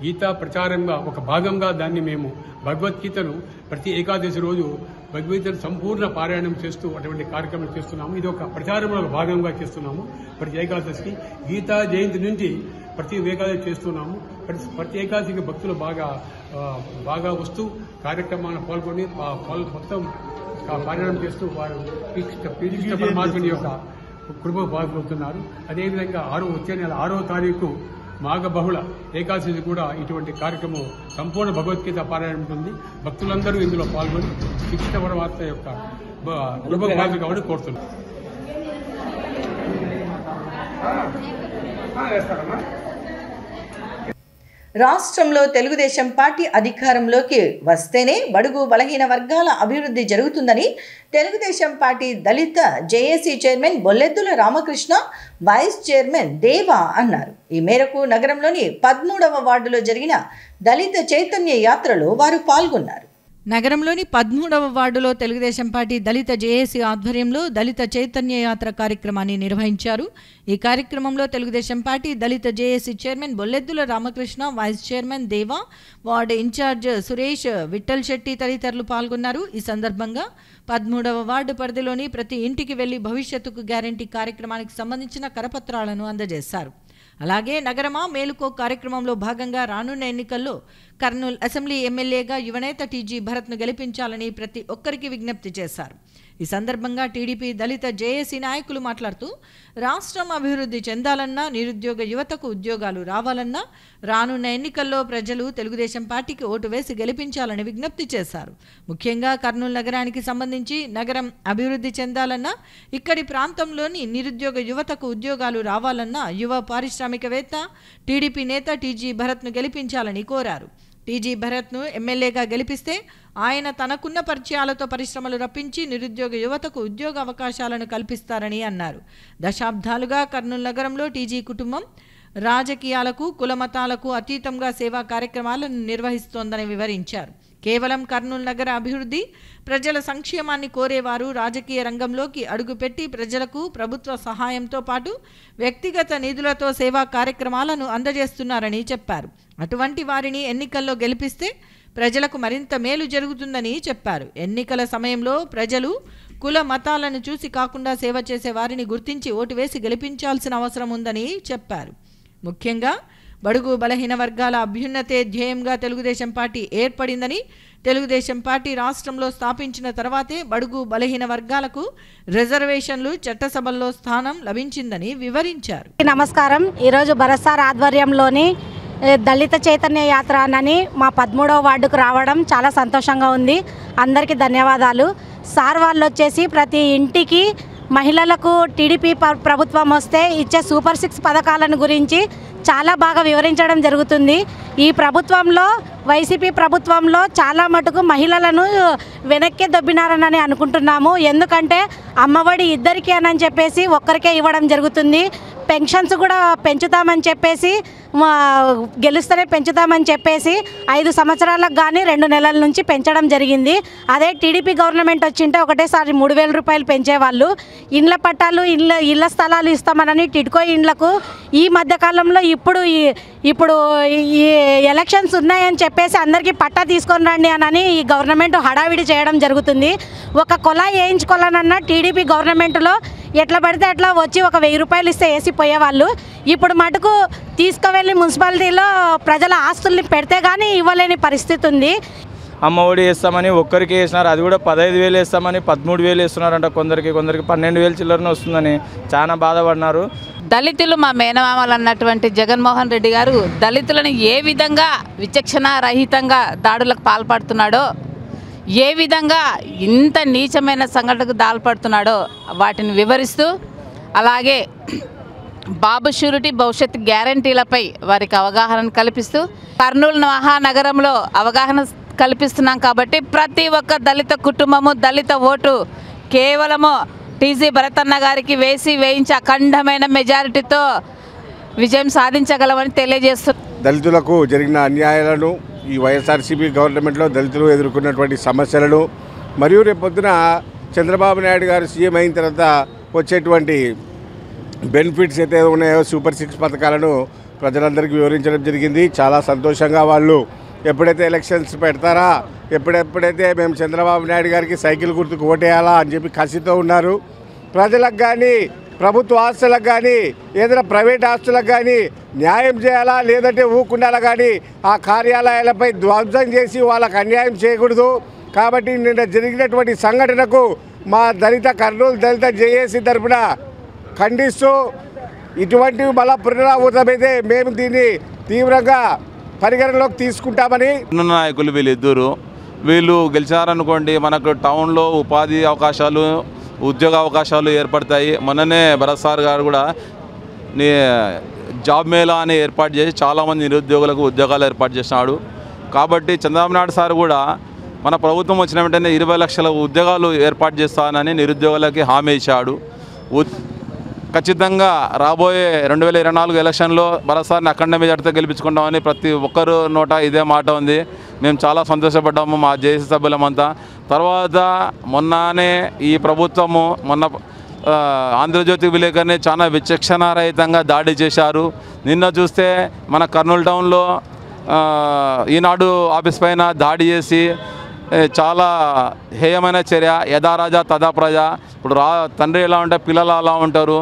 గీతా ప్రచారంగా ఒక భాగంగా దాన్ని మేము భగవద్గీతను ప్రతి ఏకాదశి రోజు భగవద్గీతను సంపూర్ణ పారాయణం చేస్తూ అటువంటి కార్యక్రమం చేస్తున్నాము. ఇది ఒక ప్రచారంలో భాగంగా చేస్తున్నాము. ప్రతి ఏకాదశికి గీతా జయంతి నుంచి ప్రతి ఏకాదశి చేస్తున్నాము. ప్రతి ఏకాదశికి భక్తులు బాగా వస్తూ కార్యక్రమాలను పాల్గొని మొత్తం పారాయణం చేస్తూ వారు శ్రీకృష్ణ పరమాత్ముని యొక్క కృప పాల్గొంటున్నారు. అదేవిధంగా వచ్చే నెల 6వ తారీఖు మాఘ బహుళ ఏకాదశి కూడా ఇటువంటి కార్యక్రమం సంపూర్ణ భగవద్గీత పారాయణం ఉంటుంది. భక్తులందరూ ఇందులో పాల్గొని శ్రీకృష్ణ పరమాత్మ యొక్క కృప పాల్గొని కోరుతున్నారు. రాష్ట్రంలో తెలుగుదేశం పార్టీ అధికారంలోకి వస్తేనే బడుగు బలహీన వర్గాల అభివృద్ధి జరుగుతుందని Telugu Desam party Dalit JAC chairman Bolleddula Ramakrishna, vice chairman Deva అన్నారు. ఈ మేరకు నగరంలోని 13వ వార్డులో జరిగిన దళిత చైతన్య యాత్రలో వారు పాల్గొన్నారు. నగరంలోని 13వ వార్డులో తెలుగుదేశం పార్టీ దళిత జేఏసీ ఆధ్వర్యంలో దళిత చైతన్య యాత్ర కార్యక్రమాన్ని నిర్వహించారు. ఈ కార్యక్రమంలో Telugu Desam party Dalit JAC chairman Bolleddula Ramakrishna, vice chairman Deva, ward incharge Suresh, Vithal Shetty తదితరులు పాల్గొన్నారు. ఈ సందర్భంగా 13వ వార్డు పరిధిలోని ప్రతి ఇంటికి వెళ్లి భవిష్యత్తుకు గ్యారంటీ కార్యక్రమానికి సంబంధించిన కరపత్రాలను అందజేశారు. అలాగే నగరమా మేలుకో కార్యక్రమంలో భాగంగా రానున్న ఎన్నికల్లో కర్నూలు అసెంబ్లీ ఎమ్మెల్యేగా యువనేత టీజీ భరత్ను గెలిపించాలని ప్రతి ఒక్కరికి విజ్ఞప్తి చేశారు. ఈ సందర్భంగా టీడీపీ దళిత జేఏసీ నాయకులు మాట్లాడుతూ రాష్ట్రం అభివృద్ధి చెందాలన్నా, నిరుద్యోగ యువతకు ఉద్యోగాలు రావాలన్నా రానున్న ఎన్నికల్లో ప్రజలు తెలుగుదేశం పార్టీకి ఓటు వేసి గెలిపించాలని విజ్ఞప్తి చేశారు. ముఖ్యంగా కర్నూలు నగరానికి సంబంధించి నగరం అభివృద్ధి చెందాలన్నా, ఇక్కడి ప్రాంతంలోని నిరుద్యోగ యువతకు ఉద్యోగాలు రావాలన్నా యువ పారిశ్రామికవేత్త టీడీపీ నేత టీజీ భరత్ను గెలిపించాలని కోరారు. టీజీ భరత్ను ఎమ్మెల్యేగా గెలిపిస్తే ఆయన తనకున్న పరిచయాలతో పరిశ్రమలు రప్పించి నిరుద్యోగ యువతకు ఉద్యోగ అవకాశాలను కల్పిస్తారని అన్నారు. దశాబ్దాలుగా కర్నూలు నగరంలో టీజీ కుటుంబం రాజకీయాలకు, కులమతాలకు అతీతంగా సేవా కార్యక్రమాలను నిర్వహిస్తోందని వివరించారు. కేవలం కర్నూలు నగర అభివృద్ధి, ప్రజల సంక్షేమాన్ని కోరేవారు రాజకీయ రంగంలోకి అడుగుపెట్టి ప్రజలకు ప్రభుత్వ సహాయంతో పాటు వ్యక్తిగత నిధులతో సేవా కార్యక్రమాలను అందజేస్తున్నారని చెప్పారు. అటువంటి వారిని ఎన్నికల్లో గెలిపిస్తే ప్రజలకు మరింత మేలు జరుగుతుందని చెప్పారు. ఎన్నికల సమయంలో ప్రజలు కుల మతాలను చూసి కాకుండా సేవ చేసే వారిని గుర్తించి ఓటు వేసి గెలిపించాల్సిన అవసరం ఉందని చెప్పారు. ముఖ్యంగా బడుగు బలహీన వర్గాల అభ్యున్నతే ధ్యేయంగా తెలుగుదేశం పార్టీ ఏర్పడిందని, తెలుగుదేశం పార్టీ రాష్ట్రంలో స్థాపించిన తర్వాతే బడుగు బలహీన వర్గాలకు రిజర్వేషన్లు, చట్టసభల్లో స్థానం లభించిందని వివరించారు. నమస్కారం. ఈరోజు భరత్ సార్ ఆధ్వర్యంలోని దళిత చైతన్య యాత్ర అని మా 13వ వార్డుకు రావడం చాలా సంతోషంగా ఉంది. అందరికీ ధన్యవాదాలు. సార్ వాళ్ళు వచ్చేసి ప్రతి ఇంటికి మహిళలకు టీడీపీ ప్రభుత్వం వస్తే ఇచ్చే సూపర్ 6 పథకాలను గురించి చాలా బాగా వివరించడం జరుగుతుంది. ఈ ప్రభుత్వంలో వైసీపీ ప్రభుత్వంలో చాలా మటుకు మహిళలను వెనక్కి దొబ్బినారని అనుకుంటున్నాము. ఎందుకంటే అమ్మఒడి ఇద్దరికి అని చెప్పేసి ఒక్కరికే ఇవ్వడం జరుగుతుంది. పెన్షన్స్ కూడా పెంచుతామని చెప్పేసి గెలుస్తూనే పెంచుతామని చెప్పేసి 5 సంవత్సరాలకు కానీ 2 నెలల నుంచి పెంచడం జరిగింది. అదే టీడీపీ గవర్నమెంట్ వచ్చింటే ఒకటేసారి 3,000 రూపాయలు పెంచేవాళ్ళు. ఇండ్ల పట్టాలు ఇళ్ల స్థలాలు ఇస్తామని టిడ్కో ఇండ్లకు ఈ మధ్యకాలంలో ఇప్పుడు ఈ ఎలక్షన్స్ ఉన్నాయని చెప్పేసి అందరికీ పట్టా తీసుకొని రండి అని ఈ గవర్నమెంట్ హడావిడి చేయడం జరుగుతుంది. ఒక కుళాయి వేయించుకోవాలన్నా టీడీపీ గవర్నమెంట్లో ఎట్లా పడితే అట్లా వచ్చి ఒక 1,000 రూపాయలు ఇస్తే వేసిపోయేవాళ్ళు. ఇప్పుడు మటుకు తీసుకువెళ్ళి మున్సిపాలిటీలో ప్రజల ఆస్తుల్ని పెడితే కానీ ఇవ్వలేని పరిస్థితి ఉంది. అమ్మఒడి వేస్తామని ఒక్కరికి వేసినారు, అది కూడా 15,000 వేస్తామని 13,000 వేస్తున్నారంట. కొందరికి 12,000 చిల్లరనే వస్తుందని చాలా బాధపడినారు. దళితులు మా మేనమామలు అన్నటువంటి జగన్మోహన్ రెడ్డి గారు దళితులను ఏ విధంగా విచక్షణ రహితంగా దాడులకు పాల్పడుతున్నాడో, ఏ విధంగా ఇంత నీచమైన సంఘటనకు దాల్పడుతున్నాడో వాటిని వివరిస్తూ, అలాగే బాబు షూరిటీ భవిష్యత్ గ్యారంటీలపై వారికి అవగాహన కల్పిస్తూ, కర్నూలు మహానగరంలో అవగాహన కల్పిస్తున్నాం కాబట్టి ప్రతి ఒక్క దళిత కుటుంబము దళిత ఓటు కేవలము టీజీ భరతన్న గారికి వేయించి అఖండమైన మెజారిటీతో విజయం సాధించగలమని తెలియజేస్తూ, దళితులకు జరిగిన అన్యాయాలను, ఈ వైఎస్ఆర్సీపీ గవర్నమెంట్లో దళితులు ఎదుర్కొన్నటువంటి సమస్యలను, మరియు రేపొద్దున చంద్రబాబు నాయుడు గారు సీఎం అయిన తర్వాత వచ్చేటువంటి బెనిఫిట్స్ అయితే ఉన్నాయో సూపర్ 6 పథకాలను ప్రజలందరికీ వివరించడం జరిగింది. చాలా సంతోషంగా వాళ్ళు ఎప్పుడైతే ఎలక్షన్స్ పెడతారా, ఎప్పుడైతే మేము చంద్రబాబు నాయుడు గారికి సైకిల్ గుర్తుకు ఓటేయాలా అని చెప్పి కసితో ఉన్నారు. ప్రజలకు కానీ ప్రభుత్వ ఆస్తులకు కానీ ఏదైనా ప్రైవేట్ ఆస్తులకు కానీ న్యాయం చేయాలా, లేదంటే ఊకుండాలా, కానీ ఆ కార్యాలయాలపై ధ్వంసం చేసి వాళ్ళకు అన్యాయం చేయకూడదు. కాబట్టి నిన్న జరిగినటువంటి సంఘటనకు మా కర్నూలు దళిత జేఏసీ తరఫున ఖండిస్తూ, ఇటువంటివి మళ్ళా పునరావృతమైతే మేము దీన్ని తీవ్రంగా పరిగణలోకి తీసుకుంటామని నాయకులు వీళ్ళు గెలిచారనుకోండి, మనకు టౌన్లో ఉపాధి అవకాశాలు, ఉద్యోగ అవకాశాలు ఏర్పడతాయి. మొన్ననే భరత్ సార్ గారు కూడా జాబ్ మేళా అని ఏర్పాటు చేసి చాలామంది నిరుద్యోగులకు ఉద్యోగాలు ఏర్పాటు చేసినాడు. కాబట్టి చంద్రబాబు నాయుడు సార్ కూడా మన ప్రభుత్వం వచ్చిన వెంటనే 20 లక్షల ఉద్యోగాలు ఏర్పాటు చేస్తానని నిరుద్యోగులకి హామీ ఇచ్చాడు. ఖచ్చితంగా రాబోయే 2024 ఎలక్షన్లో భరత్ సార్ని అఖండ మెజార్టీతో గెలిపించుకుంటామని ప్రతి ఒక్కరు నోట ఇదే మాట ఉంది. మేము చాలా సంతోషపడ్డాము మా జేఏసీ సభ్యులమంతా. తర్వాత మొన్ననే ఈ ప్రభుత్వము ఆంధ్రజ్యోతి విలేకరిని చాలా విచక్షణారహితంగా దాడి చేశారు. నిన్న చూస్తే మన కర్నూలు టౌన్లో ఈనాడు ఆఫీస్ పైన దాడి చేసి చాలా హేయమైన చర్య. యథా రాజా తదా ప్రజ. ఇప్పుడు తండ్రి ఎలా ఉంటే పిల్లలు అలా ఉంటారు.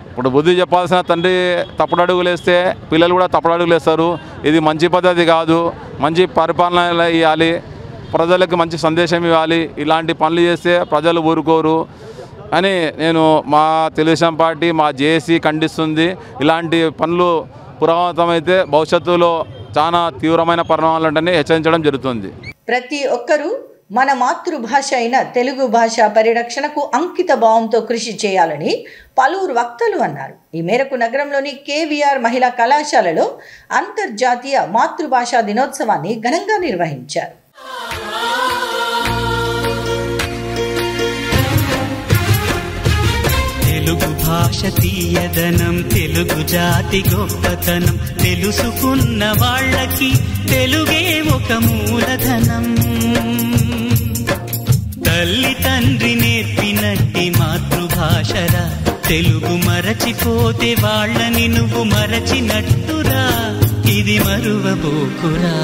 ఇప్పుడు బుద్ధి చెప్పాల్సిన తండ్రి తప్పుడు అడుగులు వేస్తే పిల్లలు కూడా తప్పుడు అడుగులు వేస్తారు. ఇది మంచి పద్ధతి కాదు. మంచి పరిపాలన ఇవ్వాలి, ప్రజలకు మంచి సందేశం ఇవ్వాలి. ఇలాంటి పనులు చేస్తే ప్రజలు ఊరుకోరు అని నేను మా తెలుగుదేశం పార్టీ మా జేఏసీ ఖండిస్తుంది. ఇలాంటి పనులు పురోగతమైతే భవిష్యత్తులో చాలా తీవ్రమైన పరిణామాలు ఉంటాయని హెచ్చరించడం జరుగుతుంది. ప్రతి ఒక్కరూ మన మాతృభాష అయిన తెలుగు భాష పరిరక్షణకు అంకిత భావంతో కృషి చేయాలని పలువురు వక్తలు అన్నారు. ఈ మేరకు నగరంలోని కేవీఆర్ మహిళా కళాశాలలో అంతర్జాతీయ మాతృభాషా దినోత్సవాన్ని ఘనంగా నిర్వహించారు. తెలుగు భాష తీయదనం, తెలుగు జాతి గొప్పతనం, తెలుసుకున్న వాళ్ళకి తెలుగే ఒక మూలధనం. తల్లి తండ్రి నేర్పినట్టి మాతృభాషరా, తెలుగు మరచిపోతే వాళ్ళని నువ్వు మరచినట్టురా, ఇది మరువబోకురా.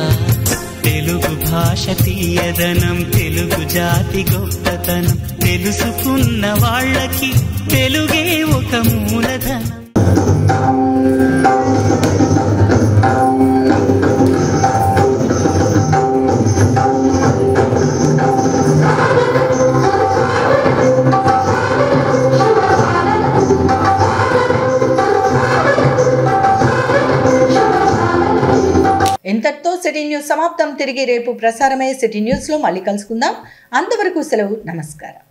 తెలుగు భాష తీయదనం, తెలుగు జాతి గొప్పతనం, తెలుసుకున్న వాళ్ళకి తెలుగే ఒక మూలధనం. ఇంతటితో సిటీ న్యూస్ సమాప్తం. తిరిగి రేపు ప్రసారమయ్యే సిటీ న్యూస్లో మళ్ళీ కలుసుకుందాం. అంతవరకు సెలవు. నమస్కారం.